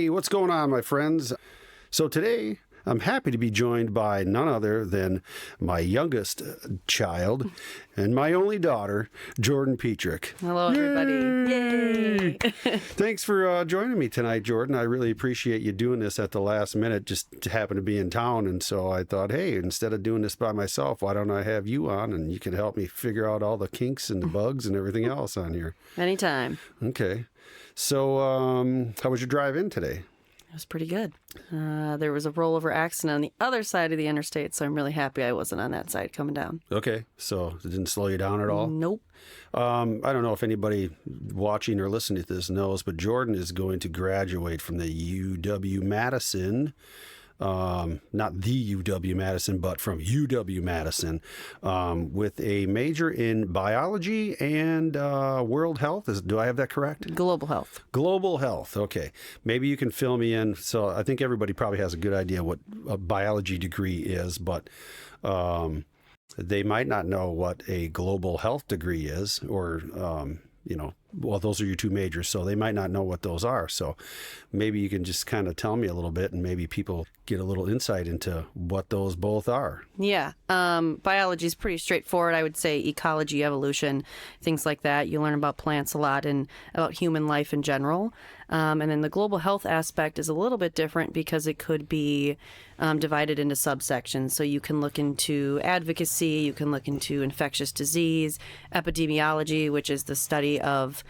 Hey, what's going on, my friends? So today, I'm happy to be joined by none other than my youngest child and my only daughter, Jordan Petrick. Hello, everybody. Yay! Thanks for joining me tonight, Jordan. I really appreciate you doing this at the last minute. Just happened to be in town, and so I thought, hey, instead of doing this by myself, why don't I have you on, and you can help me figure out all the kinks and the bugs and everything else on here. Anytime. Okay. So how was your drive in today? It was pretty good. There was a rollover accident on the other side of the interstate, so I'm really happy I wasn't on that side coming down. Okay, so it didn't slow you down at all? Nope. I don't know if anybody watching or listening to this knows, but Jordan is going to graduate from the UW-Madison, not the UW-Madison, but from UW-Madison, with a major in biology and world health. Do I have that correct? Global health. Global health. Okay. Maybe you can fill me in. So I think everybody probably has a good idea what a biology degree is, but they might not know what a global health degree is, or, well, those are your two majors, so they might not know what those are. So maybe you can just kind of tell me a little bit, and maybe people get a little insight into what those both are. Yeah. Biology is pretty straightforward. I would say ecology, evolution, things like that. You learn about plants a lot and about human life in general. And then the global health aspect is a little bit different because it could be divided into subsections. So you can look into advocacy, you can look into infectious disease, epidemiology, which is the study of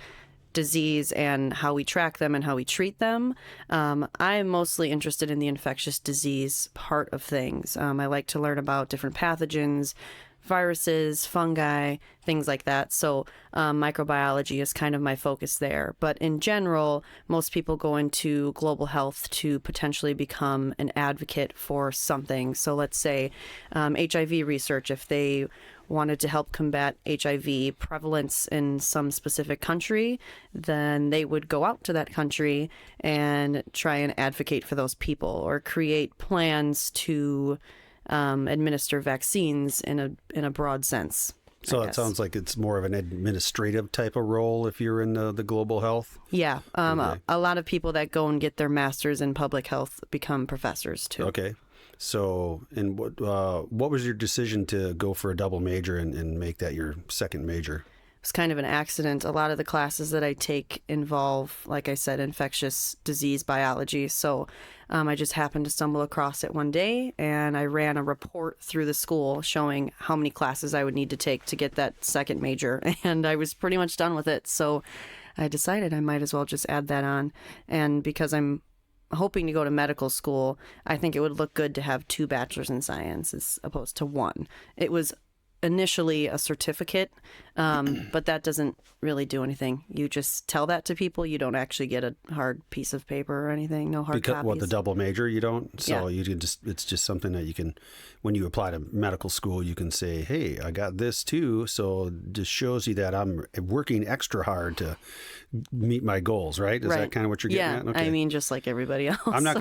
disease and how we track them and how we treat them. I'm mostly interested in the infectious disease part of things. I like to learn about different pathogens, viruses, fungi, things like that. So microbiology is kind of my focus there. But in general, most people go into global health to potentially become an advocate for something. So let's say HIV research, if they wanted to help combat HIV prevalence in some specific country, then they would go out to that country and try and advocate for those people, or create plans to administer vaccines in a broad sense. So it sounds like it's more of an administrative type of role if you're in the global health? Yeah. Okay. A lot of people that go and get their masters in public health become professors too. Okay. So, and what was your decision to go for a double major and make that your second major? It's kind of an accident. A lot of the classes that I take involve, like I said, infectious disease biology. So I just happened to stumble across it one day, and I ran a report through the school showing how many classes I would need to take to get that second major. And I was pretty much done with it. So I decided I might as well just add that on. And because I'm hoping to go to medical school, I think it would look good to have 2 bachelors in science as opposed to 1. It was initially a certificate, but that doesn't really do anything. You just tell that to people. You don't actually get a hard piece of paper or anything. No hard copies. What, the double major you don't? So Yeah. you can it's just something that you can, when you apply to medical school, you can say, hey, I got this too. So it just shows you that I'm working extra hard to meet my goals, right? Is that kind of what you're getting at? Yeah, I mean, just like everybody else. I'm not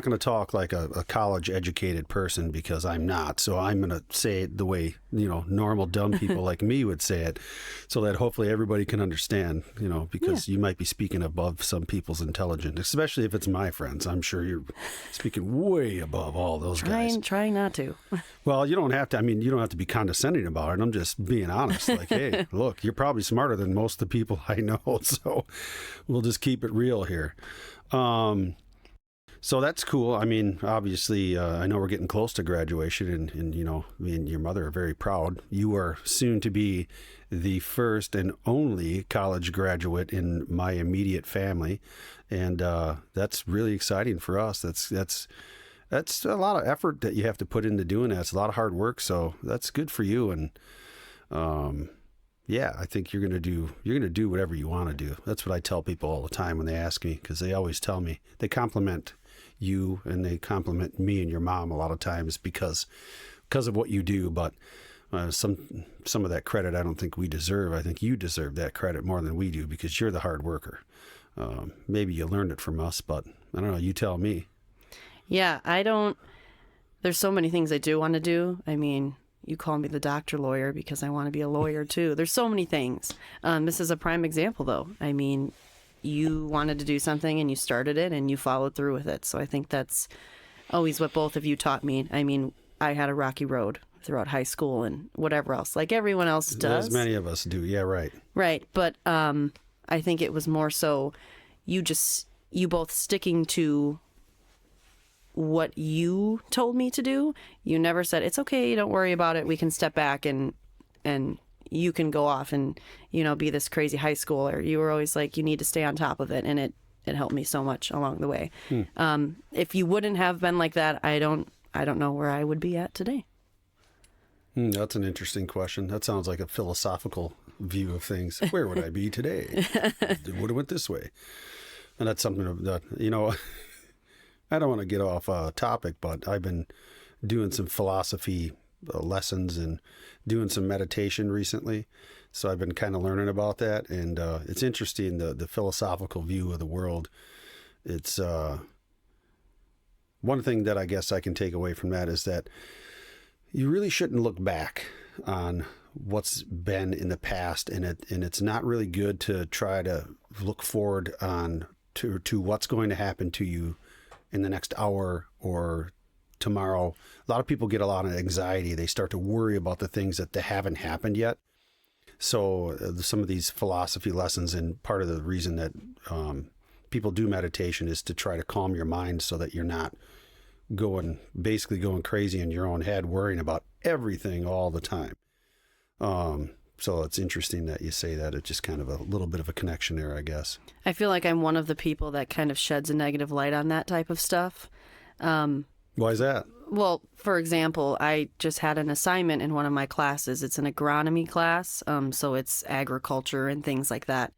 gonna talk like a college educated person, because I'm not. So I'm gonna say it the way normal dumb people like me would say it, so that hopefully everybody can understand. Because you might be speaking above some people's intelligence, especially if it's my friends. I'm sure you're speaking way above all those guys. Trying not to. Well, you don't have to. I mean, you don't have to be condescending about it. I'm just being honest. Like, hey, look, you're probably smarter than most of the people I know. So we'll just keep it real here. So that's cool. I mean, obviously, I know we're getting close to graduation, and me and your mother are very proud. You are soon to be the first and only college graduate in my immediate family, and that's really exciting for us. That's a lot of effort that you have to put into doing that. It's a lot of hard work, so that's good for you. And yeah, I think you're gonna do whatever you want to do. That's what I tell people all the time when they ask me, because they always tell me, they compliment you and they compliment me and your mom a lot of times because of what you do. But some of that credit I don't think we deserve. I think you deserve that credit more than we do, because you're the hard worker. Maybe you learned it from us, but I don't know. You tell me. Yeah, There's so many things I do want to do. I mean, you call me the doctor lawyer because I want to be a lawyer too. There's so many things. This is a prime example though. I mean, you wanted to do something and you started it and you followed through with it. So I think that's always what both of you taught me. I mean, I had a rocky road throughout high school and whatever else, like everyone else does. As many of us do. Yeah, right. Right. But I think it was more so you both sticking to what you told me to do. You never said, it's okay, don't worry about it. We can step back and you can go off and, be this crazy high schooler. You were always like, you need to stay on top of it. And it helped me so much along the way. If you wouldn't have been like that, I don't know where I would be at today. That's an interesting question. That sounds like a philosophical view of things. Where would I be today? It would have went this way. And that's something that, I don't want to get off topic, but I've been doing some philosophy lessons and doing some meditation recently. So I've been kind of learning about that. And it's interesting, the philosophical view of the world. It's one thing that I guess I can take away from that is that you really shouldn't look back on what's been in the past, and it's not really good to try to look forward to what's going to happen to you in the next hour or tomorrow. A lot of people get a lot of anxiety. They start to worry about the things that they haven't happened yet. So some of these philosophy lessons, and part of the reason that people do meditation is to try to calm your mind so that you're not basically going crazy in your own head, worrying about everything all the time. So it's interesting that you say that. It's just kind of a little bit of a connection there, I guess. I feel like I'm one of the people that kind of sheds a negative light on that type of stuff. Why is that? Well, for example, I just had an assignment in one of my classes. It's an agronomy class, so it's agriculture and things like that.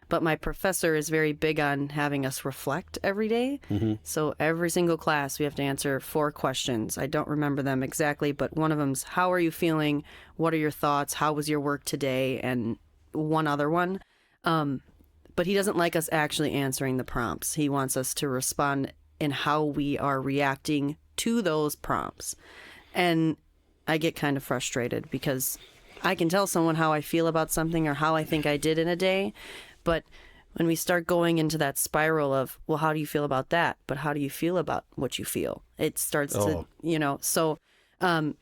But my professor is very big on having us reflect every day. Mm-hmm. So every single class, we have to answer 4 questions. I don't remember them exactly, but one of them's, how are you feeling? What are your thoughts? How was your work today? And one other one. But he doesn't like us actually answering the prompts. He wants us to respond in how we are reacting to those prompts. And I get kind of frustrated because I can tell someone how I feel about something or how I think I did in a day. But when we start going into that spiral of, well, how do you feel about that? But how do you feel about what you feel? It starts to, so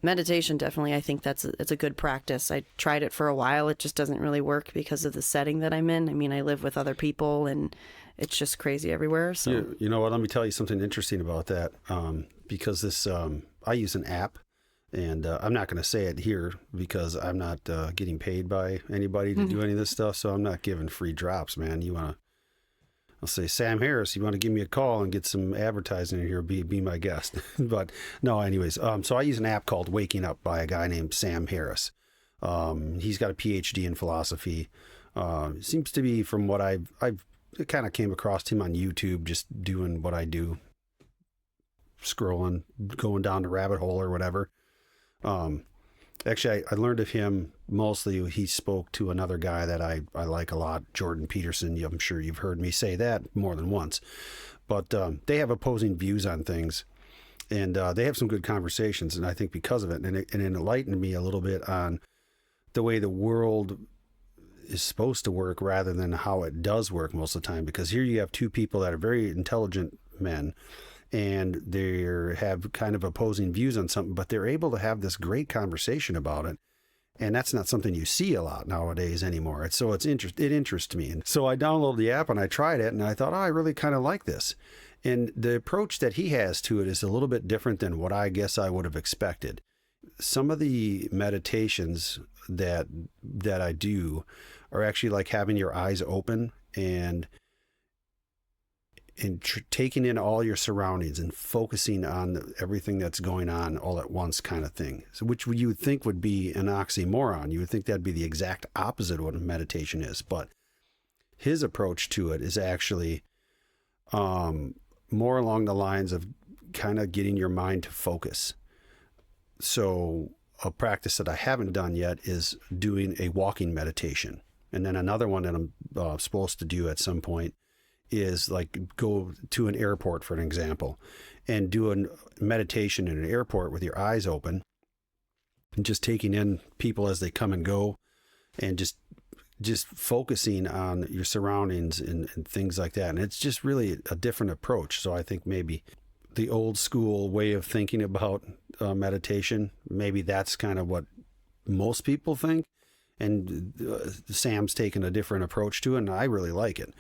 meditation, definitely, I think it's a good practice. I tried it for a while. It just doesn't really work because of the setting that I'm in. I mean, I live with other people and it's just crazy everywhere. So you know what? Let me tell you something interesting about that. Because this, I use an app. And I'm not going to say it here because I'm not getting paid by anybody to do any of this stuff. So I'm not giving free drops, man. I'll say, Sam Harris, you want to give me a call and get some advertising in here, be my guest. But no, anyways. So I use an app called Waking Up by a guy named Sam Harris. He's got a PhD in philosophy. Seems to be from what I've kind of came across him on YouTube, just doing what I do, scrolling, going down the rabbit hole or whatever. Actually, I learned of him mostly. He spoke to another guy that I like a lot, Jordan Peterson. I'm sure you've heard me say that more than once. But they have opposing views on things, and they have some good conversations. And I think because of it, and it enlightened me a little bit on the way the world is supposed to work rather than how it does work most of the time. Because here you have 2 people that are very intelligent men, and they have kind of opposing views on something, but they're able to have this great conversation about it. And that's not something you see a lot nowadays anymore. It interests me. And so I downloaded the app and I tried it and I thought, I really kind of like this. And the approach that he has to it is a little bit different than what I guess I would have expected. Some of the meditations that I do are actually like having your eyes open and taking in all your surroundings and focusing on everything that's going on all at once kind of thing. So which you would think would be an oxymoron. You would think that'd be the exact opposite of what meditation is. But his approach to it is actually more along the lines of kind of getting your mind to focus. So a practice that I haven't done yet is doing a walking meditation. And then another one that I'm supposed to do at some point is like go to an airport, for an example, and do a meditation in an airport with your eyes open and just taking in people as they come and go and just just focusing on your surroundings and things like that. And it's just really a different approach. So I think maybe the old school way of thinking about meditation, maybe that's kind of what most people think. And Sam's taken a different approach to it, and I really like it.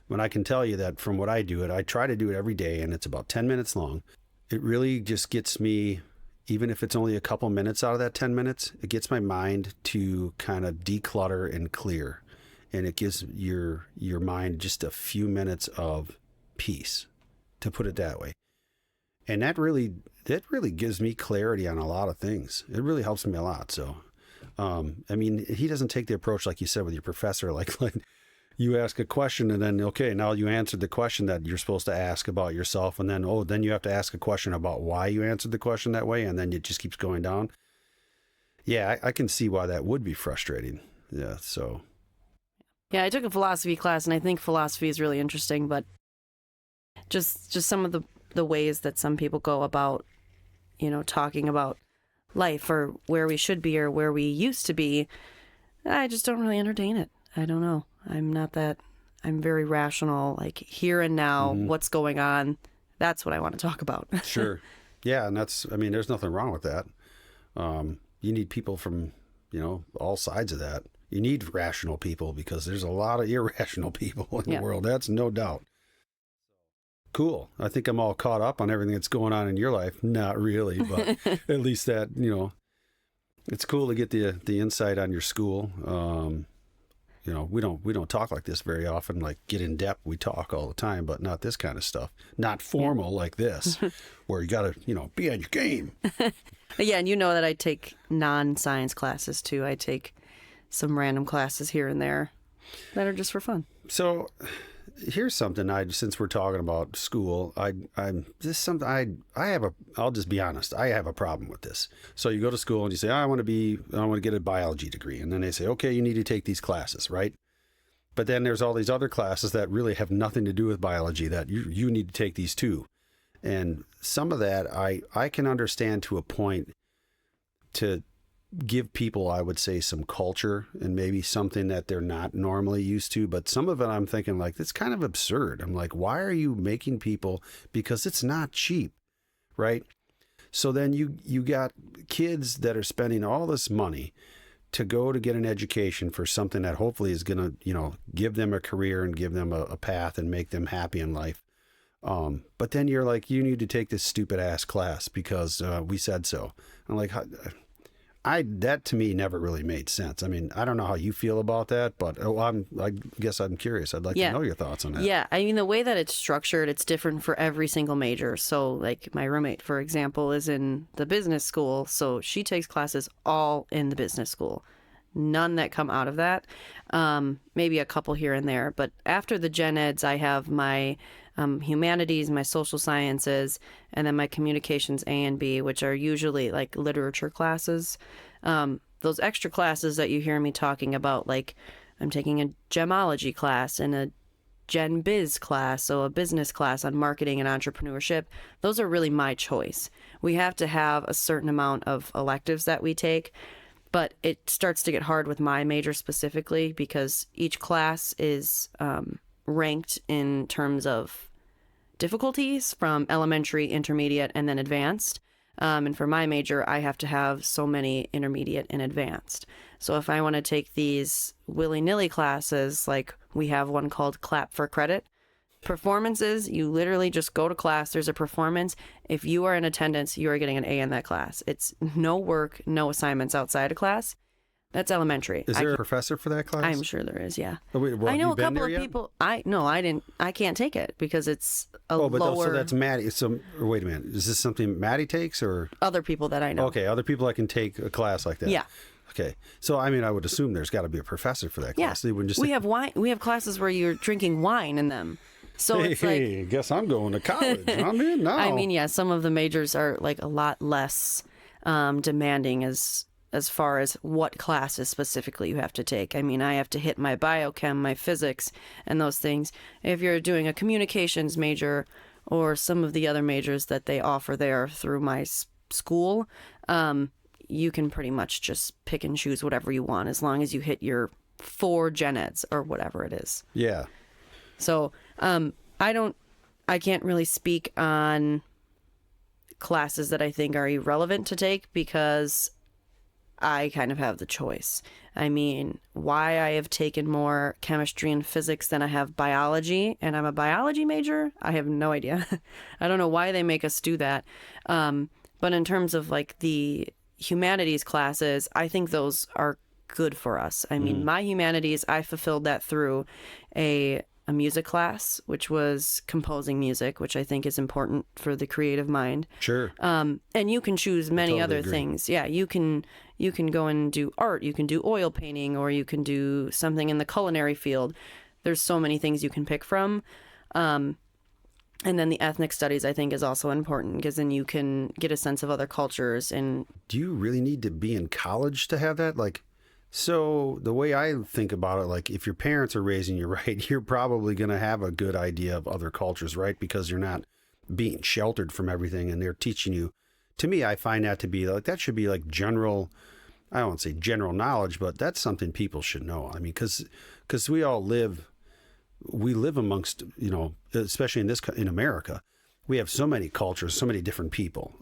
But I can tell you that from what I do it, I try to do it every day, and it's about 10 minutes long. It really just gets me, even if it's only a couple minutes out of that 10 minutes, it gets my mind to kind of declutter and clear. And it gives your mind just a few minutes of peace, to put it that way. And that really gives me clarity on a lot of things. It really helps me a lot. So, I mean, he doesn't take the approach like you said with your professor, like you ask a question and then, okay, now you answered the question that you're supposed to ask about yourself. And then, then you have to ask a question about why you answered the question that way. And then it just keeps going down. Yeah, I can see why that would be frustrating. Yeah. So. Yeah, I took a philosophy class, and I think philosophy is really interesting, but just some of the ways that some people go about, talking about life or where we should be or where we used to be, I just don't really entertain it. I don't know. I'm very rational, like here and now, what's going on. That's what I want to talk about. Sure. Yeah. And there's nothing wrong with that. You need people from, all sides of that. You need rational people because there's a lot of irrational people in the world. That's no doubt. Cool. I think I'm all caught up on everything that's going on in your life. Not really, but at least that, it's cool to get the insight on your school. We don't talk like this very often, like get in depth. We talk all the time, but not this kind of stuff. Not formal like this, where you got to, be on your game. Yeah. And that I take non-science classes too. I take some random classes here and there that are just for fun. So here's something since we're talking about school, I'll just be honest. I have a problem with this. So you go to school and you say, I want to get a biology degree. And then they say, okay, you need to take these classes, right? But then there's all these other classes that really have nothing to do with biology that you need to take these too. And some of that I can understand to a point, to give people, I would say, some culture and maybe something that they're not normally used to. But some of it I'm thinking like, it's kind of absurd. I'm like, why are you making people, because it's not cheap, right? So then you got kids that are spending all this money to go to get an education for something that hopefully is going to, give them a career and give them a path and make them happy in life. But then you're like, you need to take this stupid ass class because we said so. I'm like, that to me never really made sense. I mean, I don't know how you feel about that, but I guess I'm curious. I'd like to know your thoughts on that. Yeah, I mean, the way that it's structured, it's different for every single major. So, like my roommate, for example, is in the business school, so she takes classes all in the business school. None that come out of that. Maybe a couple here and there. But after the gen eds, I have my humanities, my social sciences, and then my communications A and B, which are usually like literature classes. Those extra classes that you hear me talking about, like I'm taking a gemology class and a gen biz class, so a business class on marketing and entrepreneurship, those are really my choice. We have to have a certain amount of electives that we take, but it starts to get hard with my major specifically because each class is ranked in terms of difficulties from elementary, intermediate, and then advanced. And for my major, I have to have so many intermediate and advanced. So if I want to take these willy-nilly classes, like we have one called Clap for Credit, performances, you literally just go to class, there's a performance. If you are in attendance, you are getting an A in that class. It's no work, no assignments outside of class. That's elementary. Is there a professor for that class? I'm sure there is, yeah. Oh, wait, I know a couple of people. I can't take it because it's lower. So that's Maddie. So wait a minute. Is this something Maddie takes or other people that I know? Okay, other people that can take a class like that. Yeah. Okay. So I mean, I would assume there's got to be a professor for that class. Yeah. They wouldn't just we have wine. We have classes where you're drinking wine in them. So it's like, I guess I'm going to college. I'm in now. I mean, yeah, some of the majors are like a lot less demanding as far as what classes specifically you have to take. I mean, I have to hit my biochem, my physics, and those things. If you're doing a communications major or some of the other majors that they offer there through my school, you can pretty much just pick and choose whatever you want as long as you hit your for gen eds or whatever it is. Yeah. So I can't really speak on classes that I think are irrelevant to take because I kind of have the choice. I mean, why I have taken more chemistry and physics than I have biology, and I'm a biology major, I have no idea. I don't know why they make us do that. But in terms of like the humanities classes, I think those are good for us. I mean, my humanities, I fulfilled that through a music class, which was composing music, which I think is important for the creative mind. Sure. And you can choose many totally other agree. things. Yeah, you can go and do art, you can do oil painting, or you can do something in the culinary field. There's so many things you can pick from. And then the ethnic studies, I think, is also important because then you can get a sense of other cultures. And Do you really need to be in college to have that? Like, so the way I think about it, like if your parents are raising you right, you're probably going to have a good idea of other cultures, right? Because you're not being sheltered from everything and they're teaching you. To me, I find that to be like, that should be like general, I don't want to say general knowledge, but that's something people should know. I mean, because we all live amongst, you know, especially in America, we have so many cultures, so many different people,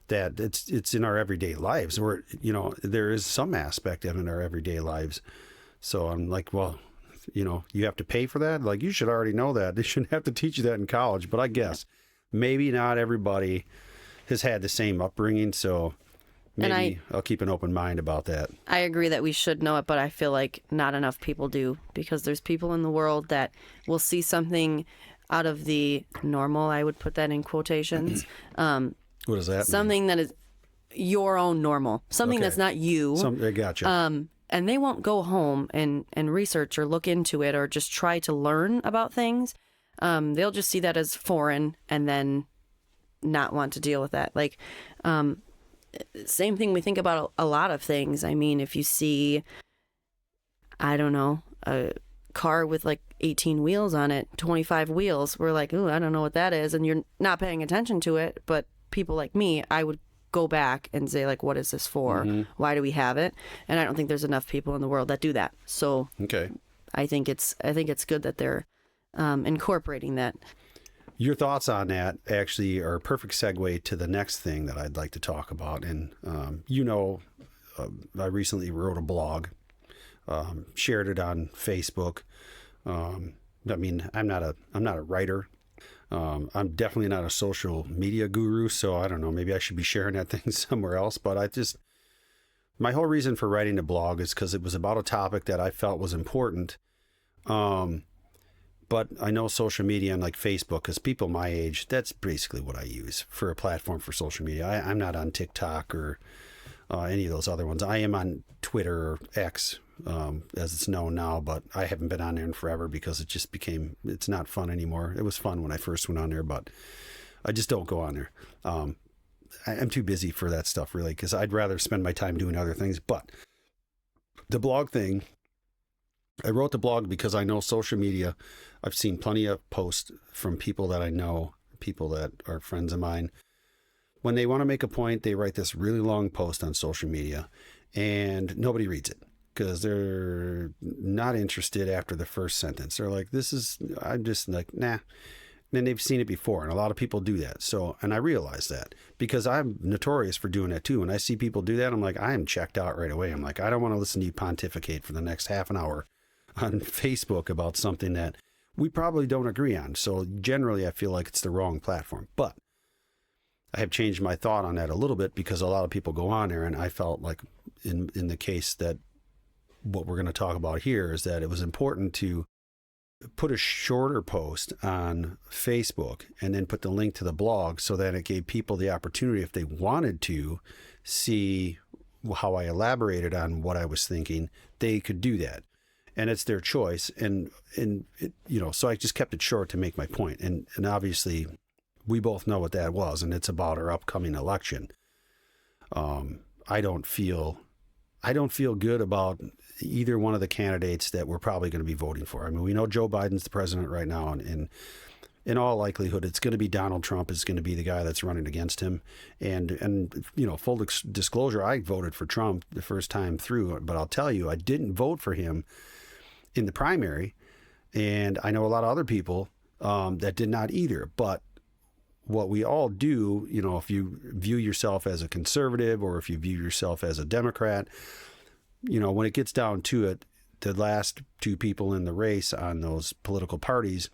that it's in our everyday lives, where, you know, there is some aspect of it in our everyday lives. So I'm like, well, you know, you have to pay for that. Like, you should already know that. They shouldn't have to teach you that in college. But I guess maybe not everybody has had the same upbringing. So maybe I'll keep an open mind about that. I agree that we should know it, but I feel like not enough people do, because there's people in the world that will see something out of the normal. I would put that in quotations. What does that mean? Something that is your own normal, something that's not you. I gotcha. And they won't go home and research or look into it or just try to learn about things. They'll just see that as foreign and then not want to deal with that. Like, same thing we think about a lot of things. I mean, if you see, I don't know, a car with like 18 wheels on it, 25 wheels, we're like, ooh, I don't know what that is. And you're not paying attention to it. But people like me, I would go back and say, like, what is this for? Why do we have it? And I don't think there's enough people in the world that do that. So Okay. I think it's good that they're incorporating that. Your thoughts on that actually are a perfect segue to the next thing that I'd like to talk about. And, I recently wrote a blog, shared it on Facebook. I mean, I'm not a writer. I'm definitely not a social media guru, so I don't know, maybe I should be sharing that thing somewhere else. But my whole reason for writing the blog is because it was about a topic that I felt was important. But I know social media and like Facebook, because people my age, that's basically what I use for a platform for social media. I'm not on TikTok or any of those other ones. I am on Twitter or X, as it's known now, but I haven't been on there in forever because it's not fun anymore. It was fun when I first went on there, but I just don't go on there. I'm too busy for that stuff, really, because I'd rather spend my time doing other things. But the blog thing, I wrote the blog because I know social media. I've seen plenty of posts from people that I know, people that are friends of mine. When they want to make a point, they write this really long post on social media and nobody reads it because they're not interested after the first sentence. They're like, I'm just like, nah. And they've seen it before. And a lot of people do that. So, and I realize that because I'm notorious for doing that too. When I see people do that, I'm like, I am checked out right away. I'm like, I don't want to listen to you pontificate for the next half an hour on Facebook about something that we probably don't agree on. So generally, I feel like it's the wrong platform. But I have changed my thought on that a little bit because a lot of people go on there, and I felt like in the case that what we're going to talk about here is that it was important to put a shorter post on Facebook and then put the link to the blog so that it gave people the opportunity, if they wanted to see how I elaborated on what I was thinking, they could do that. And it's their choice. And it, so I just kept it short to make my point. And obviously we both know what that was, and it's about our upcoming election. I don't feel good about either one of the candidates that we're probably going to be voting for. I mean, we know Joe Biden's the president right now, and in all likelihood, it's going to be Donald Trump is going to be the guy that's running against him. And full disclosure, I voted for Trump the first time through, but I'll tell you, I didn't vote for him in the primary. And I know a lot of other people that did not either. But what we all do, if you view yourself as a conservative or if you view yourself as a Democrat, when it gets down to it, the last two people in the race on those political parties,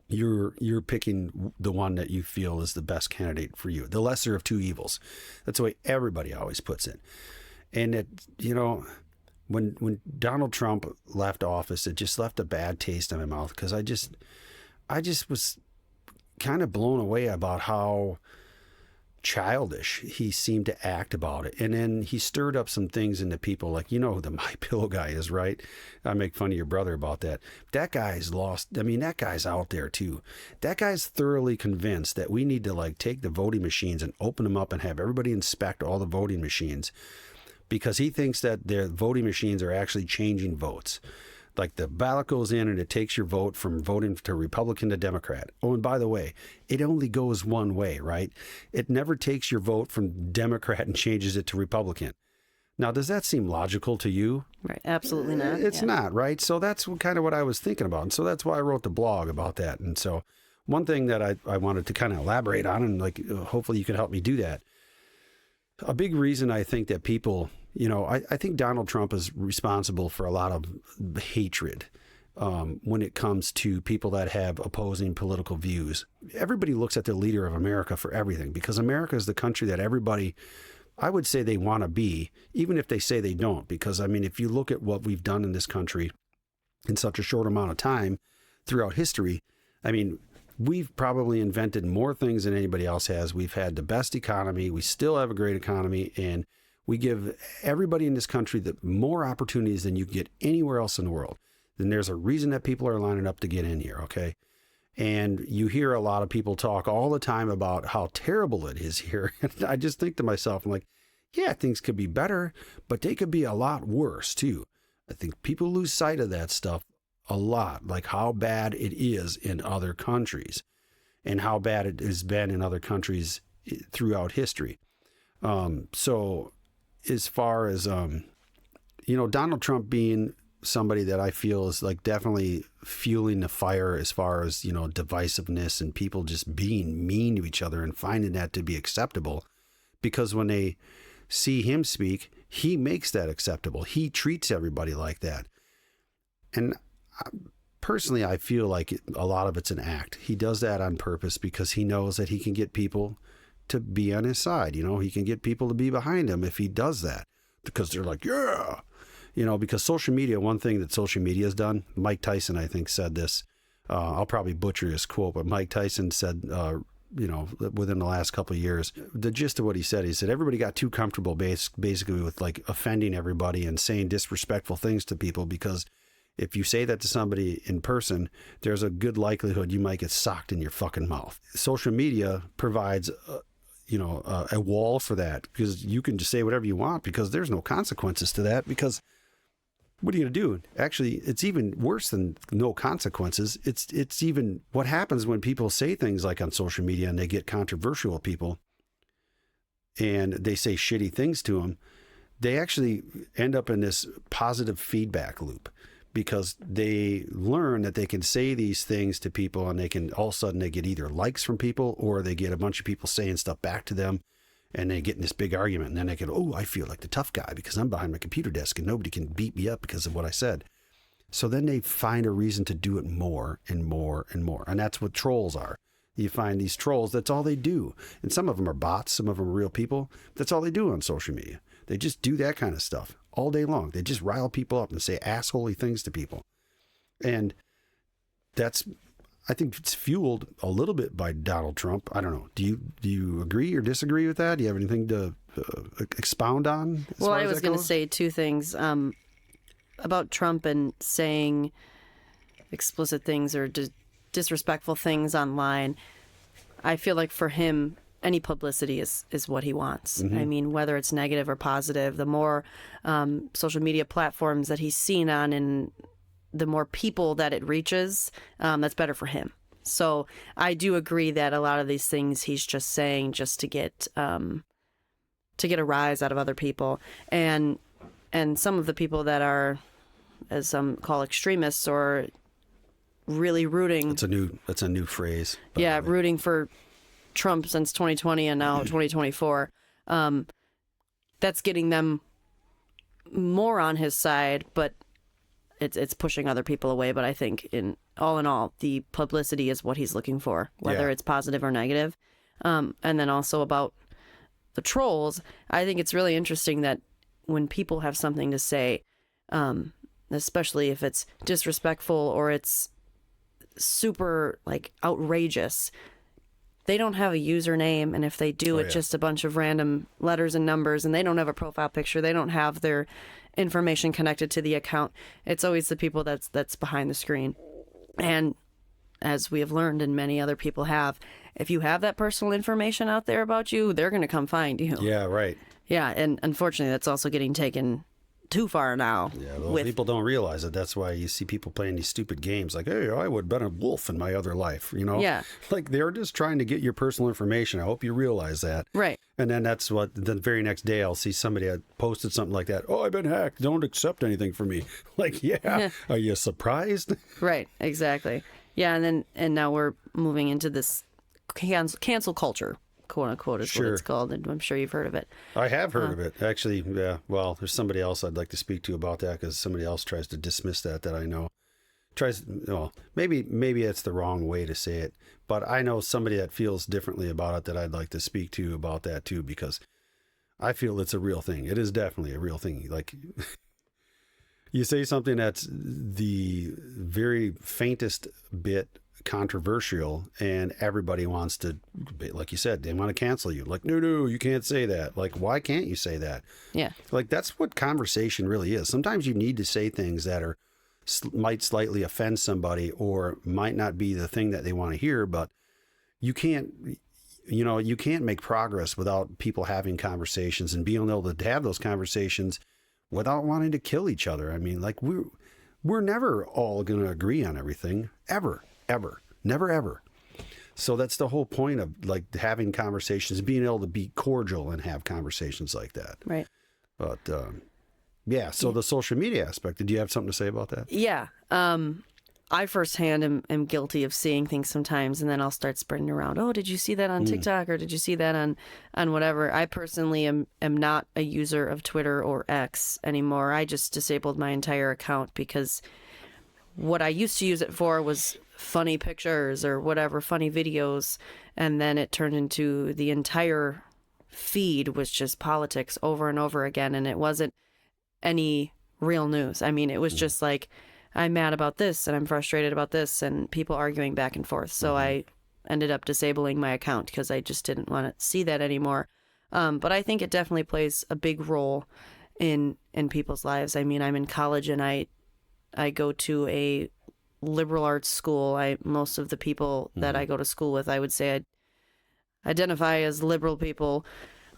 you're picking the one that you feel is the best candidate for you, the lesser of two evils. That's the way everybody always puts it. And it, when Donald Trump left office, it just left a bad taste in my mouth because I just was kind of blown away about how childish he seemed to act about it. And then he stirred up some things into people like, who the My Pillow guy is, right? I make fun of your brother about that. That guy's lost. I mean, that guy's out there too. That guy's thoroughly convinced that we need to take the voting machines and open them up and have everybody inspect all the voting machines because he thinks that their voting machines are actually changing votes. Like the ballot goes in and it takes your vote from voting to Republican to Democrat. Oh, and by the way, it only goes one way, right? It never takes your vote from Democrat and changes it to Republican. Now, does that seem logical to you? Right. Absolutely not. It's not, right? So that's kind of what I was thinking about. And so that's why I wrote the blog about that. And so one thing that I wanted to kind of elaborate on, and hopefully you can help me do that. A big reason I think that people... I think Donald Trump is responsible for a lot of hatred when it comes to people that have opposing political views. Everybody looks at the leader of America for everything because America is the country that everybody, I would say they want to be, even if they say they don't. Because, if you look at what we've done in this country in such a short amount of time throughout history, we've probably invented more things than anybody else has. We've had the best economy. We still have a great economy. And we give everybody in this country more opportunities than you get anywhere else in the world. Then there's a reason that people are lining up to get in here, okay? And you hear a lot of people talk all the time about how terrible it is here. And I just think to myself, I'm like, yeah, things could be better, but they could be a lot worse too. I think people lose sight of that stuff a lot, like how bad it is in other countries and how bad it has been in other countries throughout history. So as far as, Donald Trump being somebody that I feel is definitely fueling the fire as far as, divisiveness and people just being mean to each other and finding that to be acceptable, because when they see him speak, he makes that acceptable. He treats everybody like that. And personally, I feel like a lot of it's an act. He does that on purpose because he knows that he can get people to be on his side. He can get people to be behind him if he does that because they're like, yeah, because social media, one thing that social media has done, Mike Tyson, I think, said this. I'll probably butcher his quote, but Mike Tyson said, within the last couple of years, the gist of what he said everybody got too comfortable basically with offending everybody and saying disrespectful things to people, because if you say that to somebody in person, there's a good likelihood you might get socked in your fucking mouth. Social media provides a wall for that, because you can just say whatever you want because there's no consequences to that. Because what are you going to do? Actually, it's even worse than no consequences. It's even what happens when people say things like on social media and they get controversial people and they say shitty things to them. They actually end up in this positive feedback loop, because they learn that they can say these things to people and they can all of a sudden they get either likes from people or they get a bunch of people saying stuff back to them and they get in this big argument. And then they go, I feel like the tough guy because I'm behind my computer desk and nobody can beat me up because of what I said. So then they find a reason to do it more and more and more. And that's what trolls are. You find these trolls, that's all they do. And some of them are bots, some of them are real people. That's all they do on social media. They just do that kind of stuff all day long. They just rile people up and say assholey things to people. And I think it's fueled a little bit by Donald Trump. I don't know. Do you agree or disagree with that? Do you have anything to expound on? Well, I was going to say two things about Trump and saying explicit things or disrespectful things online. I feel like for him, any publicity is what he wants. Mm-hmm. Whether it's negative or positive, the more social media platforms that he's seen on and the more people that it reaches, that's better for him. So I do agree that a lot of these things he's just saying just to get a rise out of other people, and some of the people that are, as some call extremists, or really rooting. That's a new phrase. Yeah, rooting for Trump since 2020 and now 2024. That's getting them more on his side, but it's pushing other people away. But I think in all, the publicity is what he's looking for, whether it's positive or negative. And then also about the trolls, I think it's really interesting that when people have something to say, especially if it's disrespectful or it's super like outrageous, they don't have a username, and if they do, it's just a bunch of random letters and numbers, and they don't have a profile picture. They don't have their information connected to the account. It's always the people that's behind the screen. And as we have learned, and many other people have, if you have that personal information out there about you, they're going to come find you. Yeah, right. Yeah, and unfortunately, that's also getting taken too far now. Yeah, well, people don't realize it. That's why you see people playing these stupid games like, hey, I would have been a wolf in my other life, you know? Yeah. Like, they're just trying to get your personal information. I hope you realize that. Right. And then that's what, the very next day I'll see somebody had posted something like that. Oh, I've been hacked. Don't accept anything from me. Like, yeah. Are you surprised? Right, exactly. Yeah, and now we're moving into this cancel culture, quote unquote, is what it's called, and I'm sure you've heard of it. I have heard of it. Actually, yeah. Well, there's somebody else I'd like to speak to about that, because somebody else tries to dismiss that I know. Well, maybe it's the wrong way to say it, but I know somebody that feels differently about it that I'd like to speak to about that too, because I feel it's a real thing. It is definitely a real thing. Like, you say something that's the very faintest bit controversial, and everybody wants to, like you said, they want to cancel you. Like, no, you can't say that. Like, why can't you say that? Yeah. Like, that's what conversation really is. Sometimes you need to say things that might slightly offend somebody, or might not be the thing that they want to hear, but you can't make progress without people having conversations and being able to have those conversations without wanting to kill each other. I mean, like, we're never all going to agree on everything, ever, never, ever. So that's the whole point of, like, having conversations, being able to be cordial and have conversations like that. Right. But, yeah, so the social media aspect, did you have something to say about that? Yeah. I firsthand am guilty of seeing things sometimes, and then I'll start spreading around. Oh, did you see that on TikTok, or did you see that on whatever? I personally am not a user of Twitter or X anymore. I just disabled my entire account, because what I used to use it for was funny pictures or whatever, funny videos, and then it turned into the entire feed was just politics over and over again, and it wasn't any real news. I mean, it was just like, I'm mad about this and I'm frustrated about this, and people arguing back and forth. So I ended up disabling my account because I just didn't want to see that anymore. But I think it definitely plays a big role in people's lives. I mean, I'm in college, and I go to a liberal arts school. Most of the people that I go to school with, I would say I identify as liberal people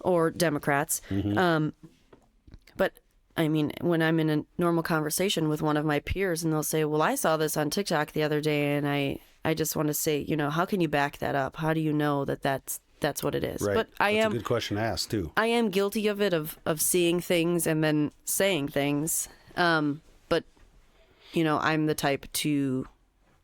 or Democrats. But I mean, when I'm in a normal conversation with one of my peers and they'll say, well, I saw this on TikTok the other day, and I just want to say, how can you back that up? How do you know that that's what it is? Right. But that's a good question to ask too. I am guilty of it, of seeing things and then saying things. But, I'm the type to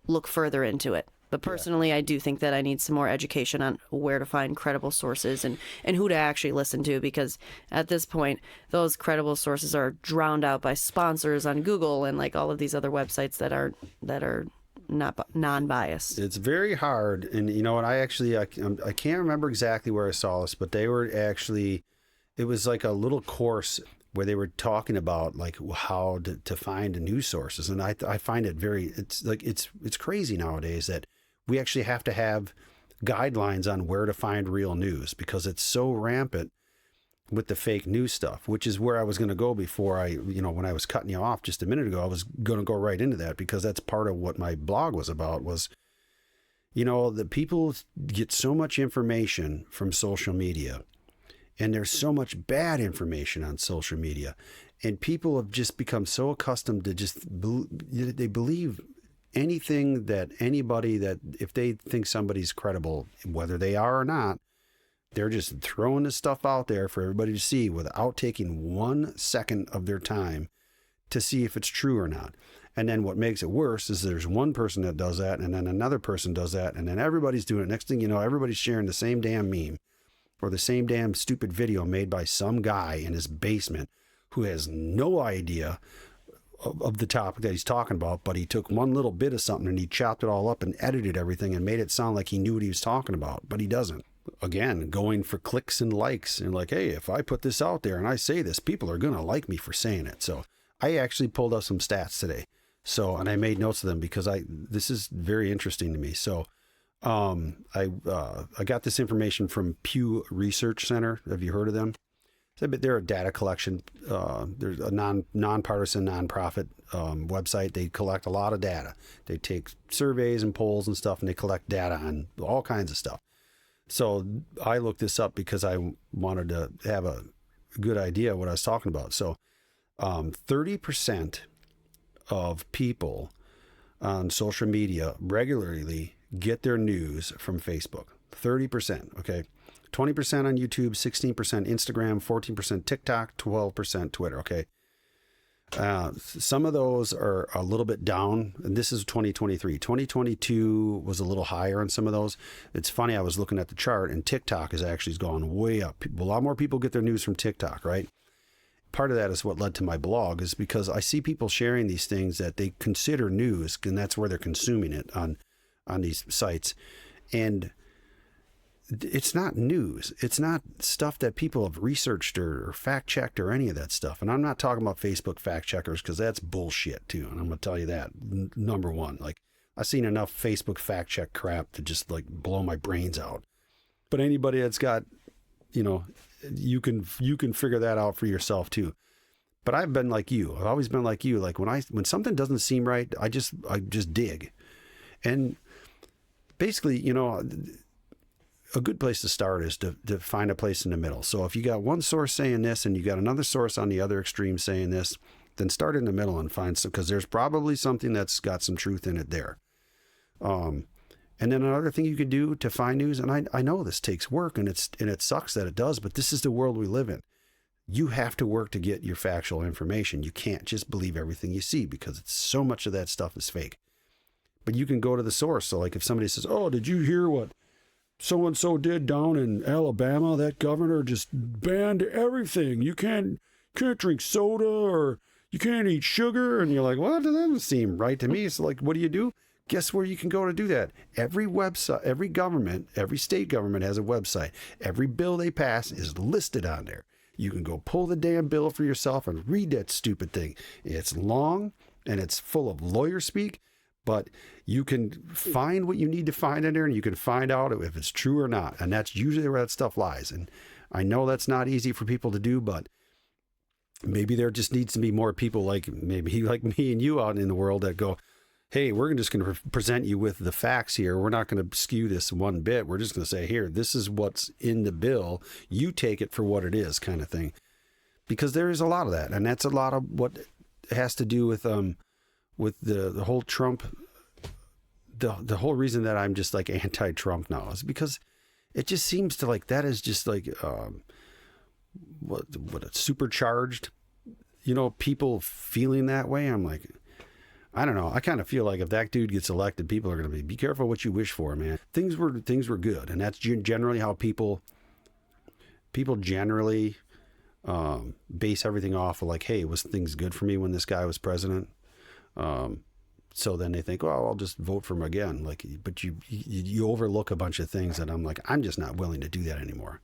look further into it. But personally, I do think that I need some more education on where to find credible sources and who to actually listen to, because at this point, those credible sources are drowned out by sponsors on Google and like all of these other websites that are not non-biased. It's very hard. And you know what, I can't remember exactly where I saw this, but they were actually, it was like a little course where they were talking about like how to find news sources. And I find it it's crazy nowadays that we actually have to have guidelines on where to find real news, because it's so rampant with the fake news stuff, which is where I was going to go before when I was cutting you off just a minute ago. I was going to go right into that, because that's part of what my blog was about was, the people get so much information from social media, and there's so much bad information on social media, and people have just become so accustomed to they believe anything that anybody that if they think somebody's credible, whether they are or not, they're just throwing this stuff out there for everybody to see without taking 1 second of their time to see if it's true or not. And then what makes it worse is there's one person that does that, and then another person does that, and then everybody's doing it. Next thing you know, everybody's sharing the same damn meme or the same damn stupid video made by some guy in his basement who has no idea of the topic that he's talking about, but he took one little bit of something and he chopped it all up and edited everything and made it sound like he knew what he was talking about, but he doesn't. Again, going for clicks and likes and like, hey, if I put this out there and I say this, people are going to like me for saying it. So I actually pulled up some stats today. So, and I made notes of them because this is very interesting to me. So, I got this information from Pew Research Center. Have you heard of them? They're a data collection. There's a nonpartisan nonprofit website. They collect a lot of data. They take surveys and polls and stuff, and they collect data on all kinds of stuff. So I looked this up because I wanted to have a good idea of what I was talking about. So 30% of people on social media regularly get their news from Facebook. 30%, okay? 20% on YouTube, 16% Instagram, 14% TikTok, 12% Twitter, okay? Some of those are a little bit down, and this is 2023. 2022 was a little higher on some of those. It's funny, I was looking at the chart, and TikTok has actually gone way up. A lot more people get their news from TikTok, right? Part of that is what led to my blog, is because I see people sharing these things that they consider news, and that's where they're consuming it on these sites. And it's not news. It's not stuff that people have researched or fact-checked or any of that stuff. And I'm not talking about Facebook fact-checkers because that's bullshit too. And I'm going to tell you that, number one. Like, I've seen enough Facebook fact-check crap to just like blow my brains out. But anybody that's got, you can figure that out for yourself too. But I've been like you. I've always been like you. Like when something doesn't seem right, I just dig. And basically, a good place to start is to find a place in the middle. So if you got one source saying this and you got another source on the other extreme saying this, then start in the middle and find some, because there's probably something that's got some truth in it there. And then another thing you could do to find news, and I know this takes work and it sucks that it does, but this is the world we live in. You have to work to get your factual information. You can't just believe everything you see because so much of that stuff is fake. But you can go to the source. So like if somebody says, oh, did you hear what so-and-so did down in Alabama? That governor just banned everything. You can't drink soda or you can't eat sugar. And you're like, well, that doesn't seem right to me. So like, what do? Guess where you can go to do that? Every website, every government, every state government has a website. Every bill they pass is listed on there. You can go pull the damn bill for yourself and read that stupid thing. It's long and it's full of lawyer speak, but you can find what you need to find in there and you can find out if it's true or not. And that's usually where that stuff lies. And I know that's not easy for people to do, but maybe there just needs to be more people like me and you out in the world that go, hey, we're just going to present you with the facts here. We're not going to skew this one bit. We're just going to say, here, this is what's in the bill. You take it for what it is, kind of thing. Because there is a lot of that. And that's a lot of what has to do with the whole Trump. The whole reason that I'm just like anti-Trump now is because it just seems to like, that is just like, what it's supercharged, people feeling that way. I'm like, I don't know. I kind of feel like if that dude gets elected, people are going to be careful what you wish for, man. Things were good. And that's generally how people generally base everything off of like, hey, was things good for me when this guy was president? So then they think, well, I'll just vote for him again. Like, but you overlook a bunch of things that I'm like, I'm just not willing to do that anymore.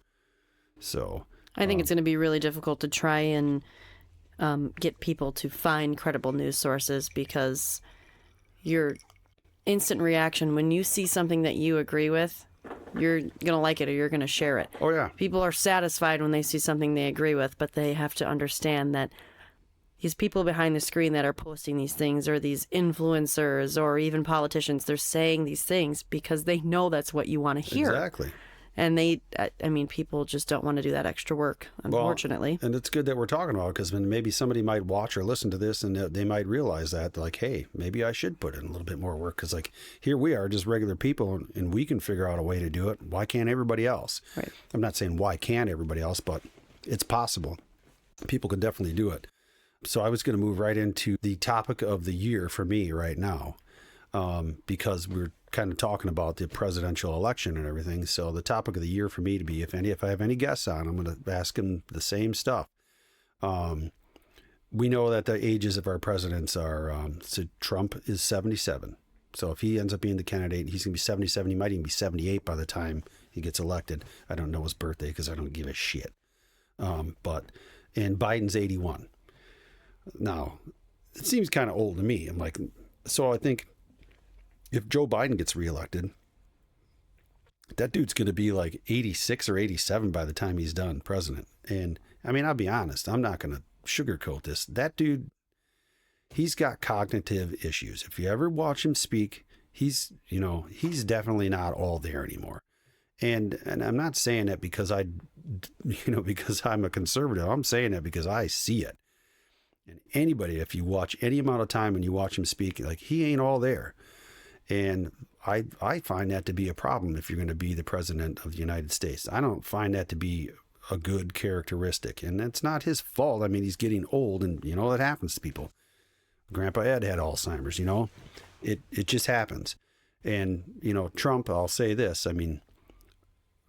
So I think it's going to be really difficult to try and get people to find credible news sources, because your instant reaction when you see something that you agree with, you're going to like it or you're going to share it. Oh, yeah. People are satisfied when they see something they agree with, but they have to understand that these people behind the screen that are posting these things, or these influencers or even politicians, they're saying these things because they know that's what you want to hear. Exactly. And I mean, people just don't want to do that extra work, unfortunately. Well, and it's good that we're talking about it, because maybe somebody might watch or listen to this and they might realize that, like, hey, maybe I should put in a little bit more work, because, like, here we are, just regular people, and we can figure out a way to do it. Why can't everybody else? Right. I'm not saying why can't everybody else, but it's possible. People can definitely do it. So I was going to move right into the topic of the year for me right now, because we're kind of talking about the presidential election and everything. So the topic of the year for me to be, if I have any guests on, I'm going to ask them the same stuff. We know that the ages of our presidents are, so Trump is 77. So if he ends up being the candidate, he's going to be 77. He might even be 78 by the time he gets elected. I don't know his birthday because I don't give a shit. And Biden's 81. Now, it seems kind of old to me. I'm like, so I think if Joe Biden gets reelected, that dude's going to be like 86 or 87 by the time he's done president. And I mean, I'll be honest, I'm not going to sugarcoat this. That dude, he's got cognitive issues. If you ever watch him speak, he's definitely not all there anymore. And I'm not saying that because because I'm a conservative. I'm saying that because I see it. And anybody, if you watch any amount of time and you watch him speak, like, he ain't all there. And I find that to be a problem if you're going to be the president of the United States. I don't find that to be a good characteristic. And it's not his fault. I mean, he's getting old, and, that happens to people. Grandpa Ed had Alzheimer's, It just happens. And, Trump, I'll say this. I mean,